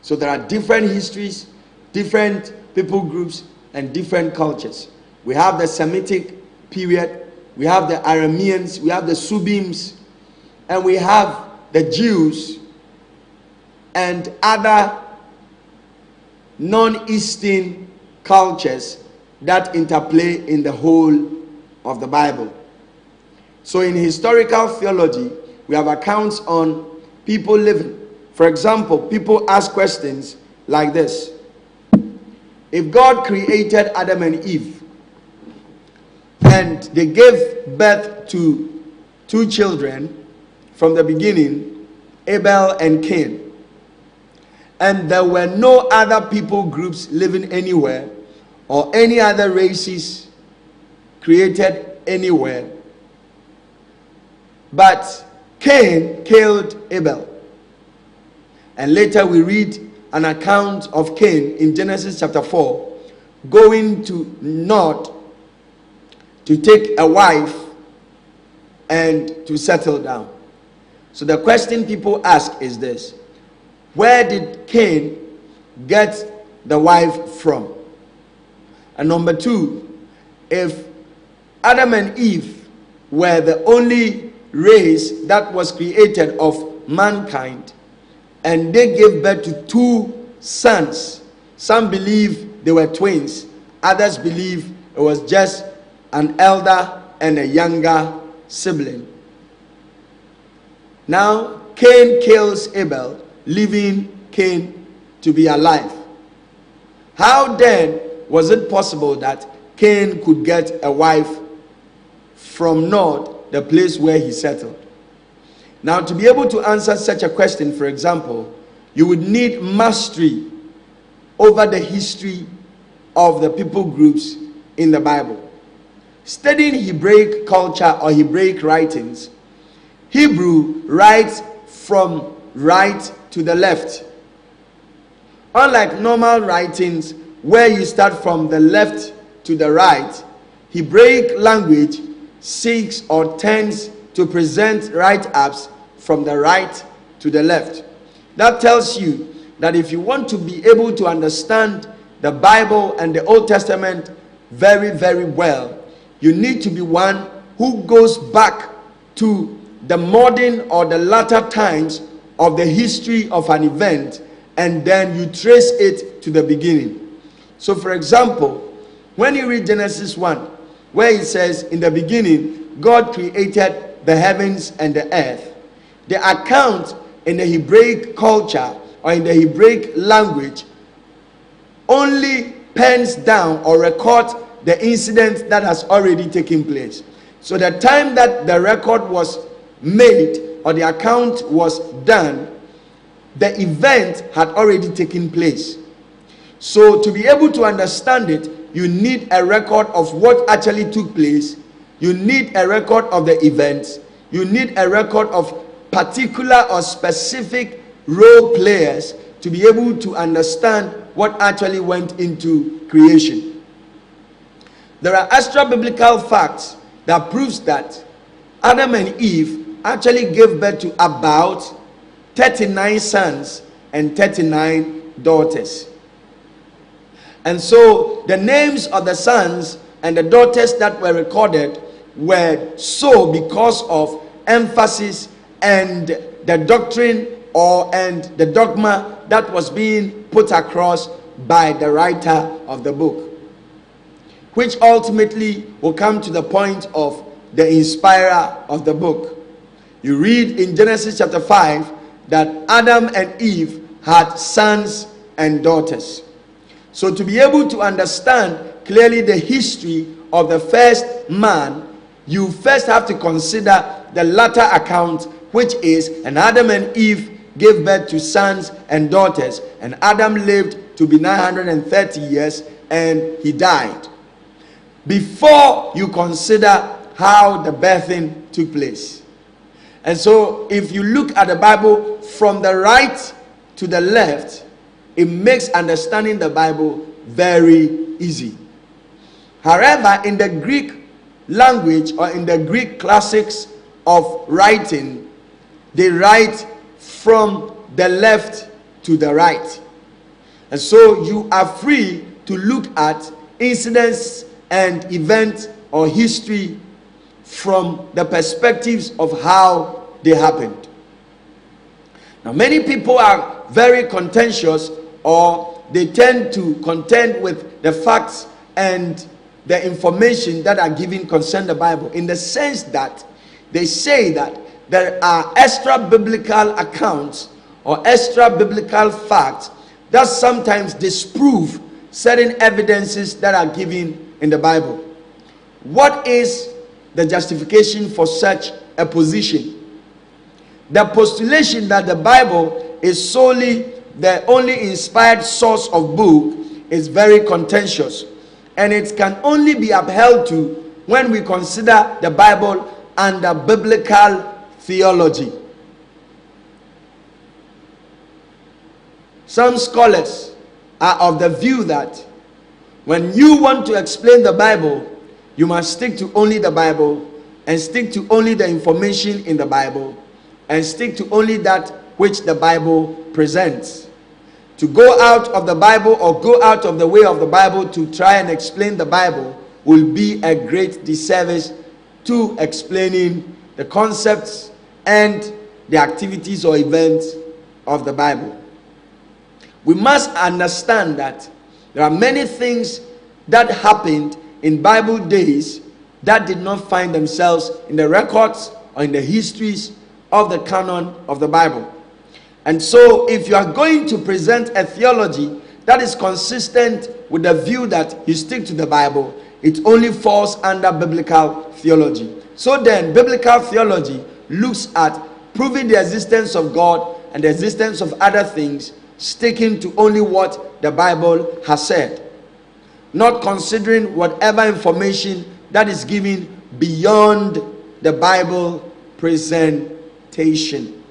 So there are different histories, different people groups, and different cultures. We have the Semitic period, we have the Arameans, we have the Subims, and we have the Jews and other non-Eastern cultures that interplay in the whole of the Bible. So in historical theology, we have accounts on people living. For example, people ask questions like this. If God created Adam and Eve, and they gave birth to 2 children from the beginning, Abel and Cain, and there were no other people groups living anywhere or any other races created anywhere, but Cain killed Abel. And later we read an account of Cain in Genesis chapter 4 going to Nod to take a wife and to settle down. So the question people ask is this: where did Cain get the wife from? And number 2, if Adam and Eve were the only race that was created of mankind, and they gave birth to 2 sons, some believe they were twins, others believe it was just an elder and a younger sibling. Now Cain kills Abel, leaving Cain to be alive. How then was it possible that Cain could get a wife from Nod, the place where he settled? Now, to be able to answer such a question, for example, you would need mastery over the history of the people groups in the Bible. Studying Hebraic culture or Hebraic writings, Hebrew writes from right to the left. Unlike normal writings where you start from the left to the right, Hebraic language seeks or tends to present write-ups from the right to the left. That tells you that if you want to be able to understand the Bible and the Old Testament very, very well, you need to be one who goes back to the modern or the latter times of the history of an event, and then you trace it to the beginning. So for example, when you read Genesis 1, where it says, in the beginning, God created the heavens and the earth, the account in the Hebraic culture or in the Hebraic language only pens down or records the incident that has already taken place. So the time that the record was made or the account was done, the event had already taken place. So to be able to understand it, you need a record of what actually took place. You need a record of the events. You need a record of particular or specific role players to be able to understand what actually went into creation. There are extra biblical facts that proves that Adam and Eve actually gave birth to about 39 sons and 39 daughters. And so the names of the sons and the daughters that were recorded were so because of emphasis and the doctrine and the dogma that was being put across by the writer of the book, which ultimately will come to the point of the inspirer of the book. You read in Genesis chapter 5 that Adam and Eve had sons and daughters. So to be able to understand clearly the history of the first man, you first have to consider the latter account, which is, and Adam and Eve gave birth to sons and daughters, and Adam lived to be 930 years and he died, before you consider how the birthing took place. And so if you look at the Bible from the right to the left, it makes understanding the Bible very, easy. However, in the Greek language or in the Greek classics of writing, they write from the left to the right. And so you are free to look at incidents and events or history from the perspectives of how they happened. Now, many people are very contentious, or they tend to contend with the facts and the information that are given concerning the Bible, in the sense that they say that there are extra biblical accounts or extra biblical facts that sometimes disprove certain evidences that are given in the Bible. What is the justification for such a position? The postulation that the Bible is solely the only inspired source of book is very contentious, and it can only be upheld to when we consider the Bible under biblical theology. Some scholars are of the view that when you want to explain the Bible, you must stick to only the Bible, and stick to only the information in the Bible, and stick to only that which the Bible presents. To go out of the Bible or go out of the way of the Bible to try and explain the Bible will be a great disservice to explaining the concepts and the activities or events of the Bible. We must understand that there are many things that happened in Bible days that did not find themselves in the records or in the histories of the canon of the Bible. And so if you are going to present a theology that is consistent with the view that you stick to the Bible, it only falls under biblical theology. So then, biblical theology looks at proving the existence of God and the existence of other things, sticking to only what the Bible has said, not considering whatever information that is given beyond the Bible presentation.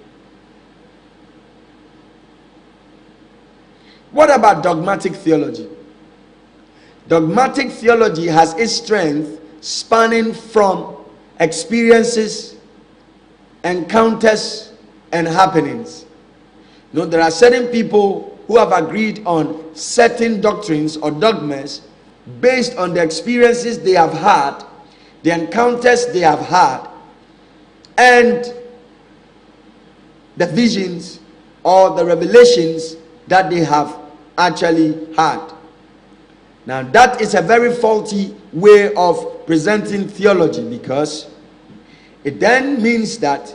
What about dogmatic theology? Dogmatic theology has its strength spanning from experiences, encounters, and happenings. You know, there are certain people who have agreed on certain doctrines or dogmas based on the experiences they have had, the encounters they have had, and the visions or the revelations that they have actually had. Now, that is a very faulty way of presenting theology, because it then means that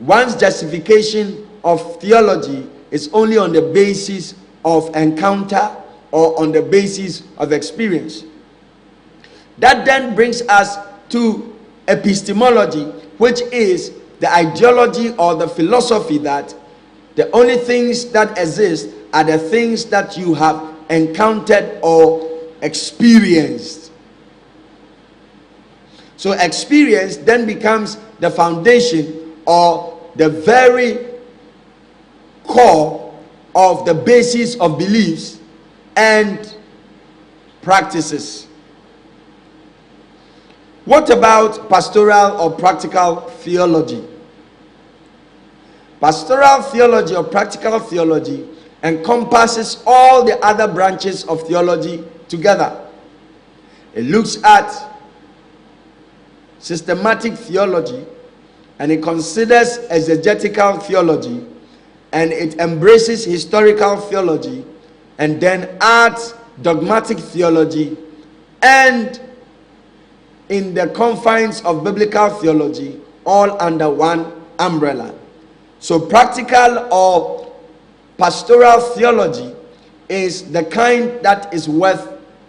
one's justification of theology is only on the basis of encounter or on the basis of experience. That then brings us to epistemology, which is the ideology or the philosophy that the only things that exist are the things that you have encountered or experienced. So experience then becomes the foundation or the very core of the basis of beliefs and practices. What about pastoral or practical theology? Pastoral theology or practical theology encompasses all the other branches of theology together. It looks at systematic theology, and it considers exegetical theology, and it embraces historical theology, and then adds dogmatic theology, and in the confines of biblical theology, all under one umbrella. So practical or pastoral theology is the kind that is worth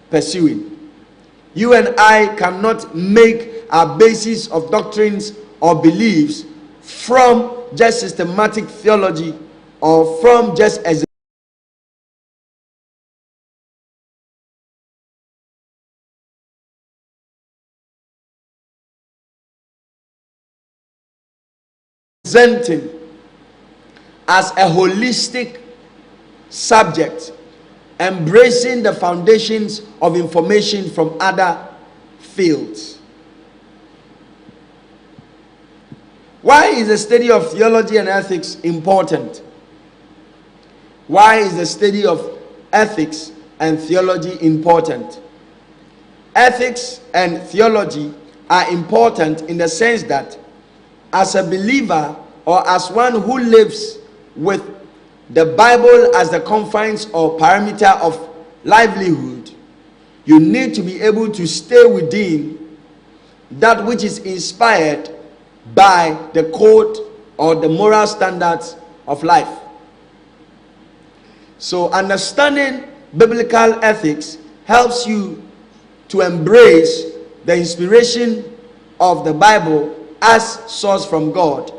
pursuing. You and I cannot make our basis of doctrines or beliefs from just systematic theology or from just presenting as a holistic subject embracing the foundations of information from other fields. Why is the study of theology and ethics important? Why is the study of ethics and theology important? Ethics and theology are important in the sense that as a believer or as one who lives with the Bible as the confines or parameter of livelihood, you need to be able to stay within that which is inspired by the code or the moral standards of life. So understanding biblical ethics helps you to embrace the inspiration of the Bible as source from God,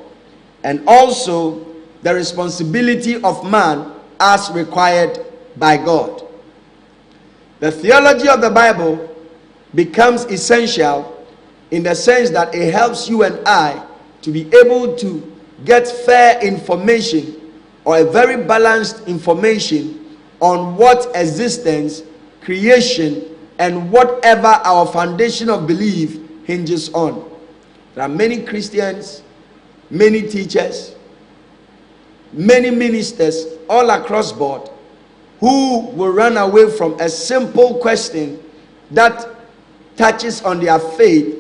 and also the responsibility of man as required by God. The theology of the Bible becomes essential in the sense that it helps you and I to be able to get fair information or a very balanced information on what existence, creation, and whatever our foundation of belief hinges on. There are many Christians, many teachers, many ministers all across board who will run away from a simple question that touches on their faith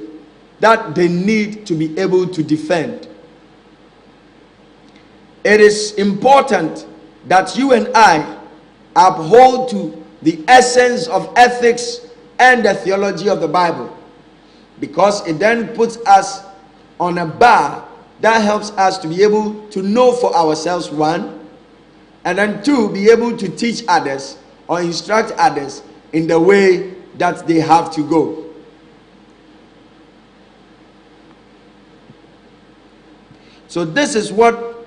that they need to be able to defend. It is important that you and I uphold to the essence of ethics and the theology of the Bible, because it then puts us on a bar that helps us to be able to know for ourselves, one, and then two, be able to teach others or instruct others in the way that they have to go. So this is what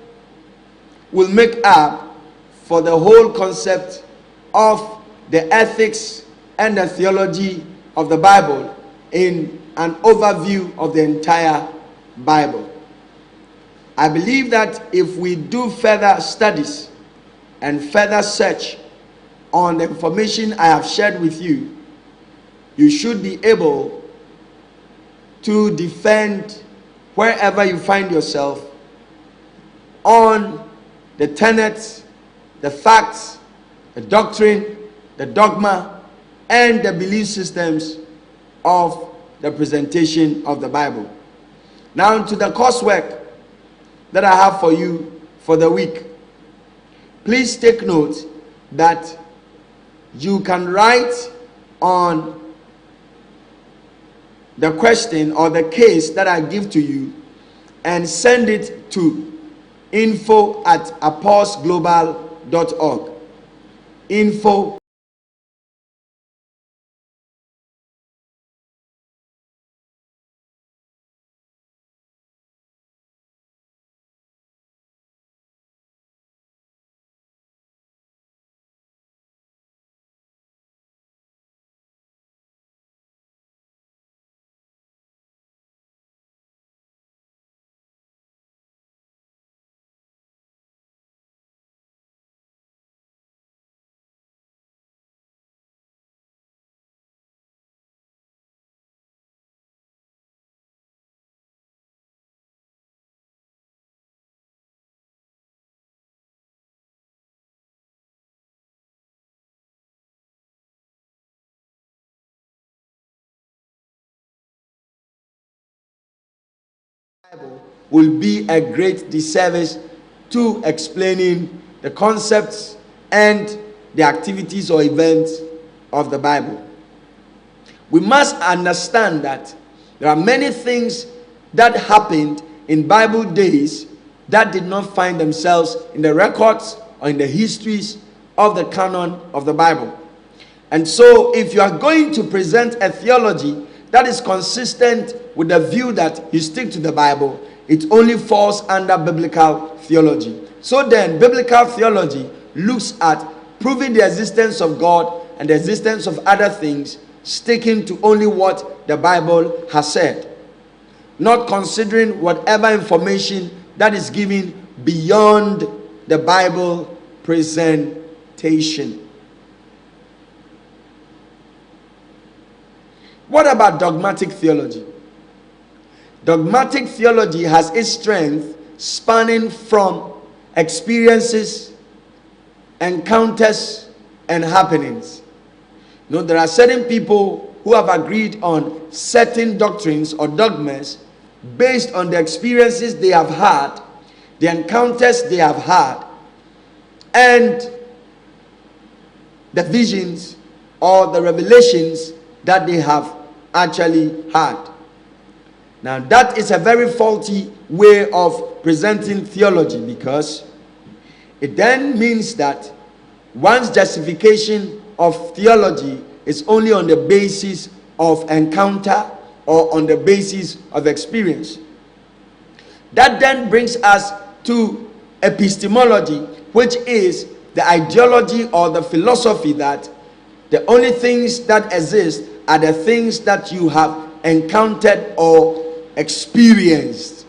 will make up for the whole concept of the ethics and the theology of the Bible in an overview of the entire Bible. I believe that if we do further studies and further search on the information I have shared with you, you should be able to defend wherever you find yourself on the tenets, the facts, the doctrine, the dogma, and the belief systems of the presentation of the Bible. Now to the coursework that I have for you for the week. Please take note that you can write on the question or the case that I give to you and send it to info@aposglobal.org. Info will be a great disservice to explaining the concepts and the activities or events of the Bible. We must understand that there are many things that happened in Bible days that did not find themselves in the records or in the histories of the canon of the Bible. And so if you are going to present a theology that is consistent with the view that you stick to the Bible, it only falls under biblical theology. So then, biblical theology looks at proving the existence of God and the existence of other things, sticking to only what the Bible has said, not considering whatever information that is given beyond the Bible presentation. What about dogmatic theology? Dogmatic theology has its strength spanning from experiences, encounters, and happenings. You know, there are certain people who have agreed on certain doctrines or dogmas based on the experiences they have had, the encounters they have had, and the visions or the revelations that they have actually had. Now, that is a very faulty way of presenting theology, because it then means that one's justification of theology is only on the basis of encounter or on the basis of experience. That then brings us to epistemology, which is the ideology or the philosophy that the only things that exist are the things that you have encountered or experienced.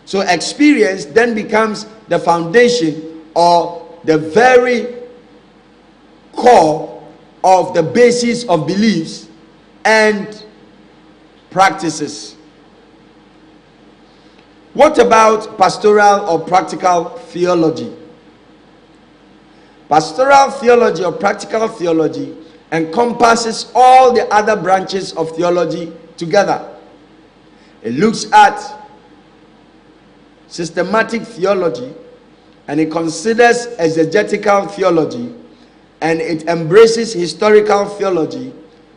So experience then becomes the foundation or the very core of the basis of beliefs and practices. What about pastoral or practical theology? Pastoral theology or practical theology encompasses all the other branches of theology together. It looks at systematic theology, and it considers exegetical theology, and it embraces historical theology,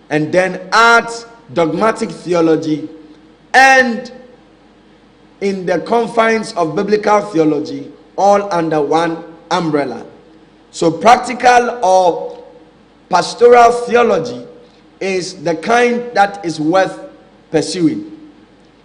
and then adds dogmatic theology, and in the confines of biblical theology, all under one umbrella. So practical or pastoral theology is the kind that is worth pursuing.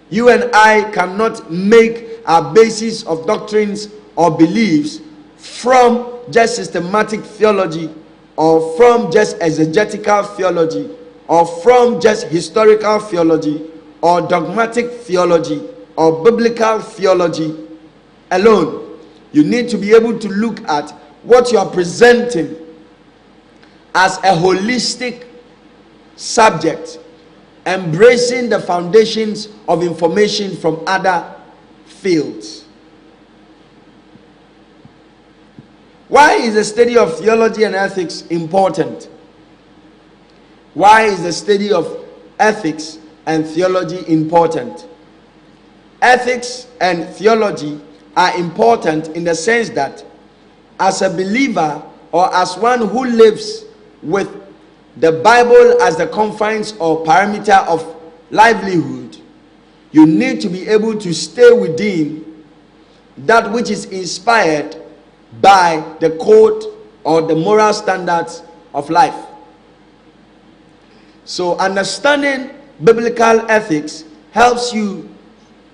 You and I cannot make our basis of doctrines or beliefs from just systematic theology, or from just exegetical theology, or from just historical theology, or dogmatic theology, or biblical theology alone. You need to be able to look at what you are presenting as a holistic subject, embracing the foundations of information from other fields. Why is the study of theology and ethics important? Why is the study of ethics and theology important? Ethics and theology are important in the sense that as a believer, or as one who lives with the Bible as the confines or parameter of livelihood, you need to be able to stay within that which is inspired by the code or the moral standards of life. So understanding biblical ethics helps you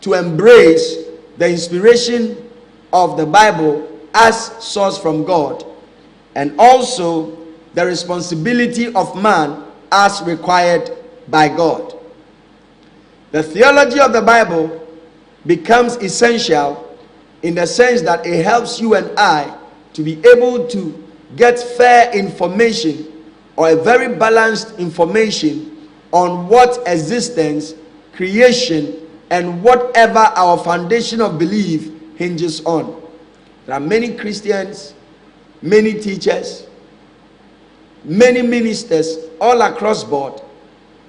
to embrace the inspiration of the Bible as source from God, and also the responsibility of man as required by God. The theology of the Bible becomes essential in the sense that it helps you and I to be able to get fair information, or a very balanced information, on what existence, creation, and whatever our foundation of belief hinges on. There are many Christians, many teachers, many ministers all across board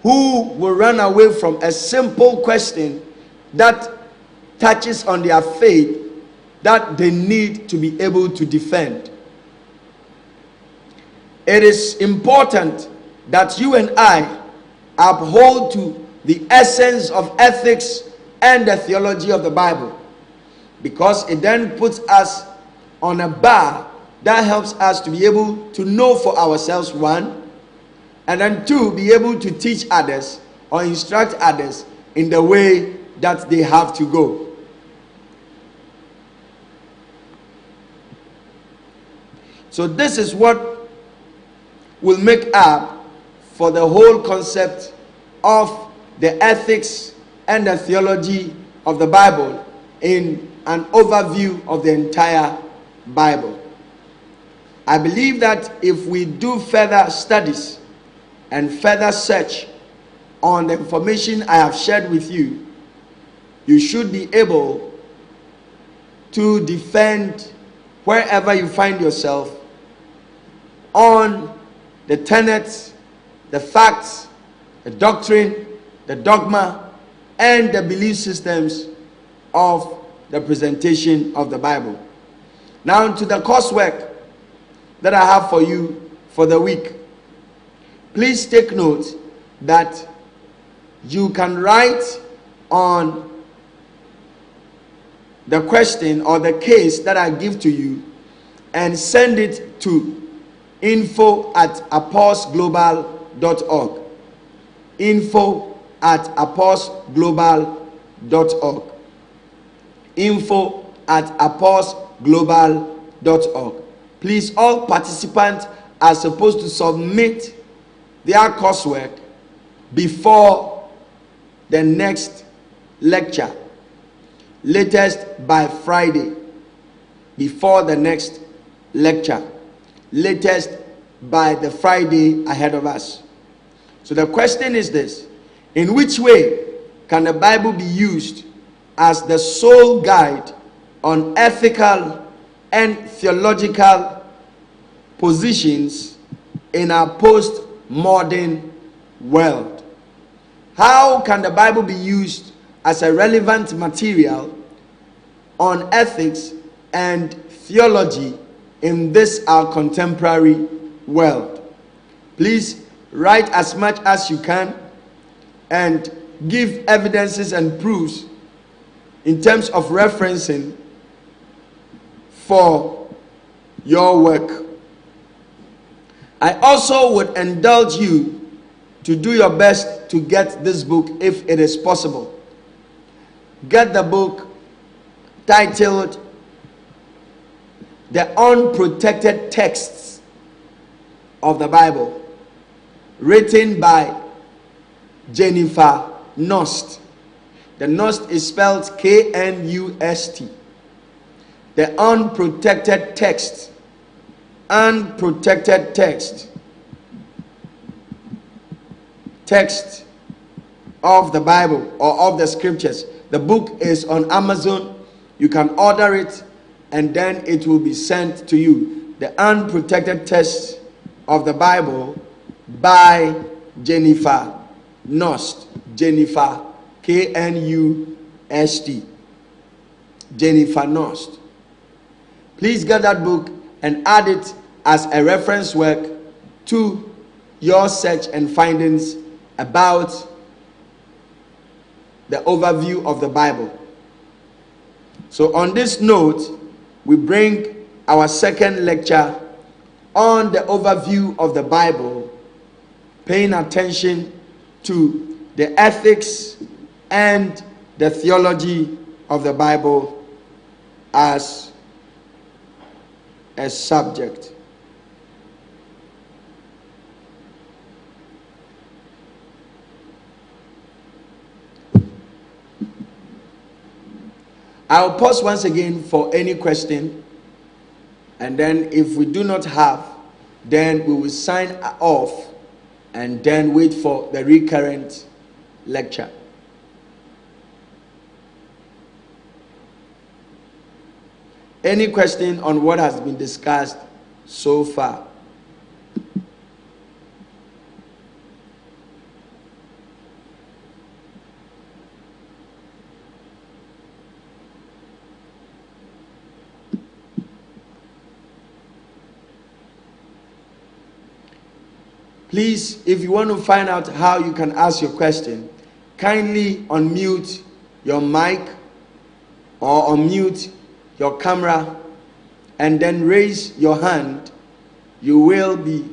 who will run away from a simple question that touches on their faith that they need to be able to defend. It is important that you and I uphold to the essence of ethics and the theology of the Bible, because it then puts us on a bar that helps us to be able to know for ourselves, one, and then two, be able to teach others or instruct others in the way that they have to go. So this is what will make up for the whole concept of the ethics and the theology of the Bible in an overview of the entire Bible. I believe that if we do further studies and further search on the information I have shared with you, you should be able to defend wherever you find yourself on the tenets, the facts, the doctrine, the dogma, and the belief systems of the presentation of the Bible. Now to the coursework that I have for you for the week. Please take note that you can write on the question or the case that I give to you and send it to info@aposglobal.org. info@aposglobal.org. info@aposglobal.org. Please, all participants are supposed to submit their coursework before the next lecture, latest by Friday. Before the next lecture, latest by the Friday ahead of us. So the question is this: in which way can the Bible be used as the sole guide on ethical and theological positions in our post-modern world? How can the Bible be used as a relevant material on ethics and theology in this our contemporary world? Please write as much as you can and give evidences and proofs in terms of referencing for your work. I also would indulge you to do your best to get this book if it is possible. Get the book titled The Unprotected Texts of the Bible, written by Jennifer Nost. The Nost is spelled K-N-U-S-T. The Unprotected Text. Unprotected text. Text of the Bible or of the scriptures. The book is on Amazon. You can order it and then it will be sent to you. The Unprotected Text of the Bible by Jennifer Nost. Jennifer, K-N-U-S-T. Jennifer Nost. Please get that book and add it as a reference work to your search and findings about the overview of the Bible. So on this note, we bring our second lecture on the overview of the Bible, paying attention to the ethics and the theology of the Bible as a subject. I'll pause once again for any question, and then if we do not have, then we will sign off and then wait for the recurrent lecture. Any question on what has been discussed so far? Please, if you want to find out how you can ask your question, kindly unmute your mic or unmute your camera and then raise your hand. You will be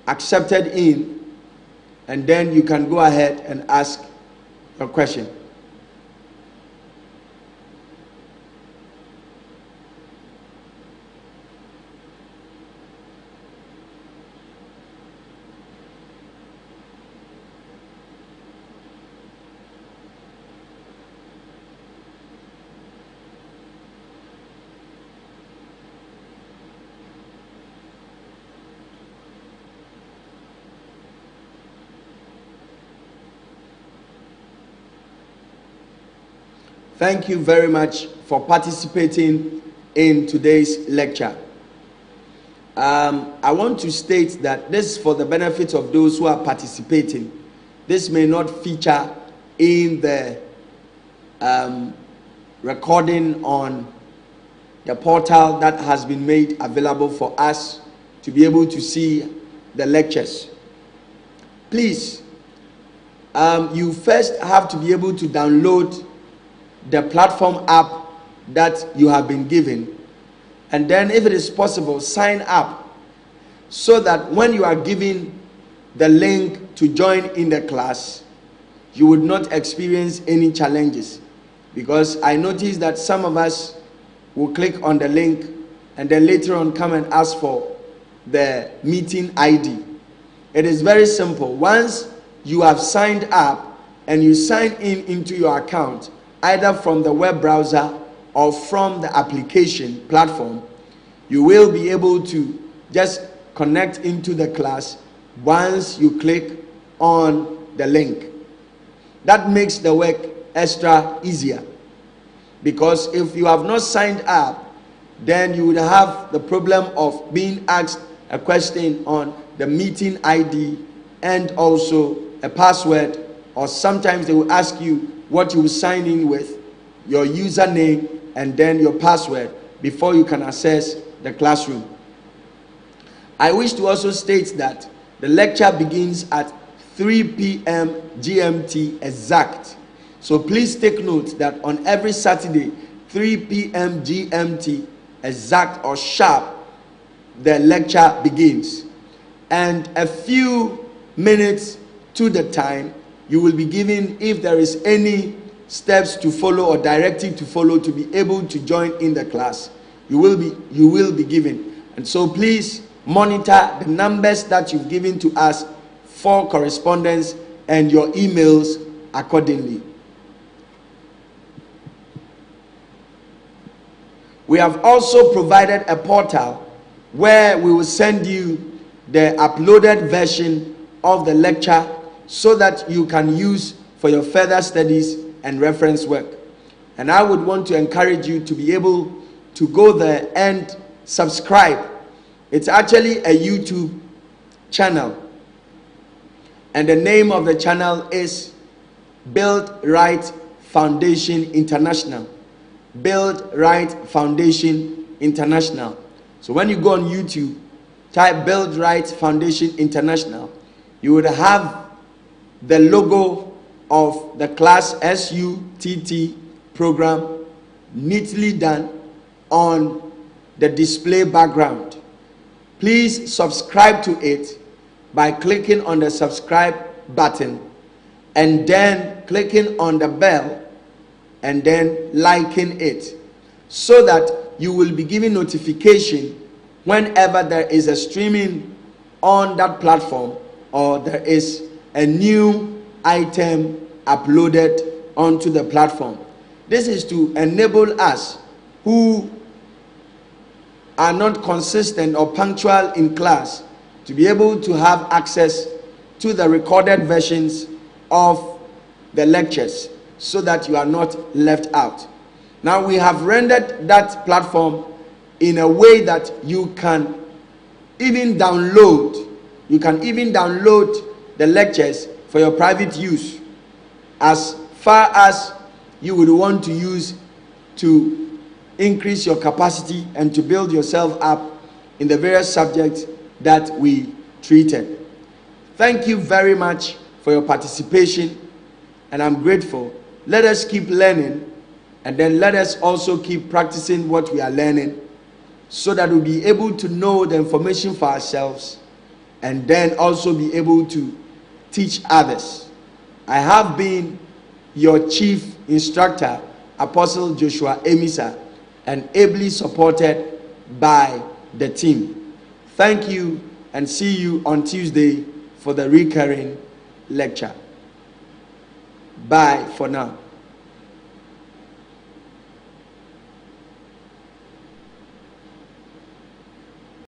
accepted in, and then you can go ahead and ask your question. Thank you very much for participating in today's lecture. I want to state that this is for the benefit of those who are participating. This may not feature in the recording on the portal that has been made available for us to be able to see the lectures. Please, you first have to be able to download the platform app that you have been given, and then if it is possible, sign up so that when you are given the link to join in the class, you would not experience any challenges. Because I noticed that some of us will click on the link and then later on come and ask for the meeting ID. It is very simple. Once you have signed up and you sign in into your account, either from the web browser or from the application platform, you will be able to just connect into the class once you click on the link. That makes the work extra easier, because if you have not signed up, then you would have the problem of being asked a question on the meeting ID and also a password, or sometimes they will ask you what you will sign in with, your username and then your password before you can access the classroom. I wish to also state that the lecture begins at 3 p.m. GMT exact. So please take note that on every Saturday, 3 p.m. GMT exact or sharp, the lecture begins. And a few minutes to the time, you will be given, if there is any steps to follow or directive to follow to be able to join in the class, you will be given. And so please monitor the numbers that you've given to us for correspondence and your emails accordingly. We have also provided a portal where we will send you the uploaded version of the lecture so that you can use for your further studies and reference work. And I would want to encourage you to be able to go there and subscribe. It's actually a YouTube channel, and the name of the channel is Build Right Foundation International. Build Right Foundation International. So when you go on YouTube, type Build Right Foundation International, you would have the logo of the class SUTT program neatly done on the display background. Please subscribe to it by clicking on the subscribe button and then clicking on the bell and then liking it, so that you will be given notification whenever there is a streaming on that platform or there is a new item uploaded onto the platform. This is to enable us who are not consistent or punctual in class to be able to have access to the recorded versions of the lectures, so that you are not left out. Now we have rendered that platform in a way that you can even download the lectures for your private use, as far as you would want to use to increase your capacity and to build yourself up in the various subjects that we treated. Thank you very much for your participation, and I'm grateful. Let us keep learning, and then let us also keep practicing what we are learning, so that we'll be able to know the information for ourselves and then also be able to teach others. I have been your chief instructor, Apostle Joshua Emisa, and ably supported by the team. Thank you, and see you on Tuesday for the recurring lecture. Bye for now.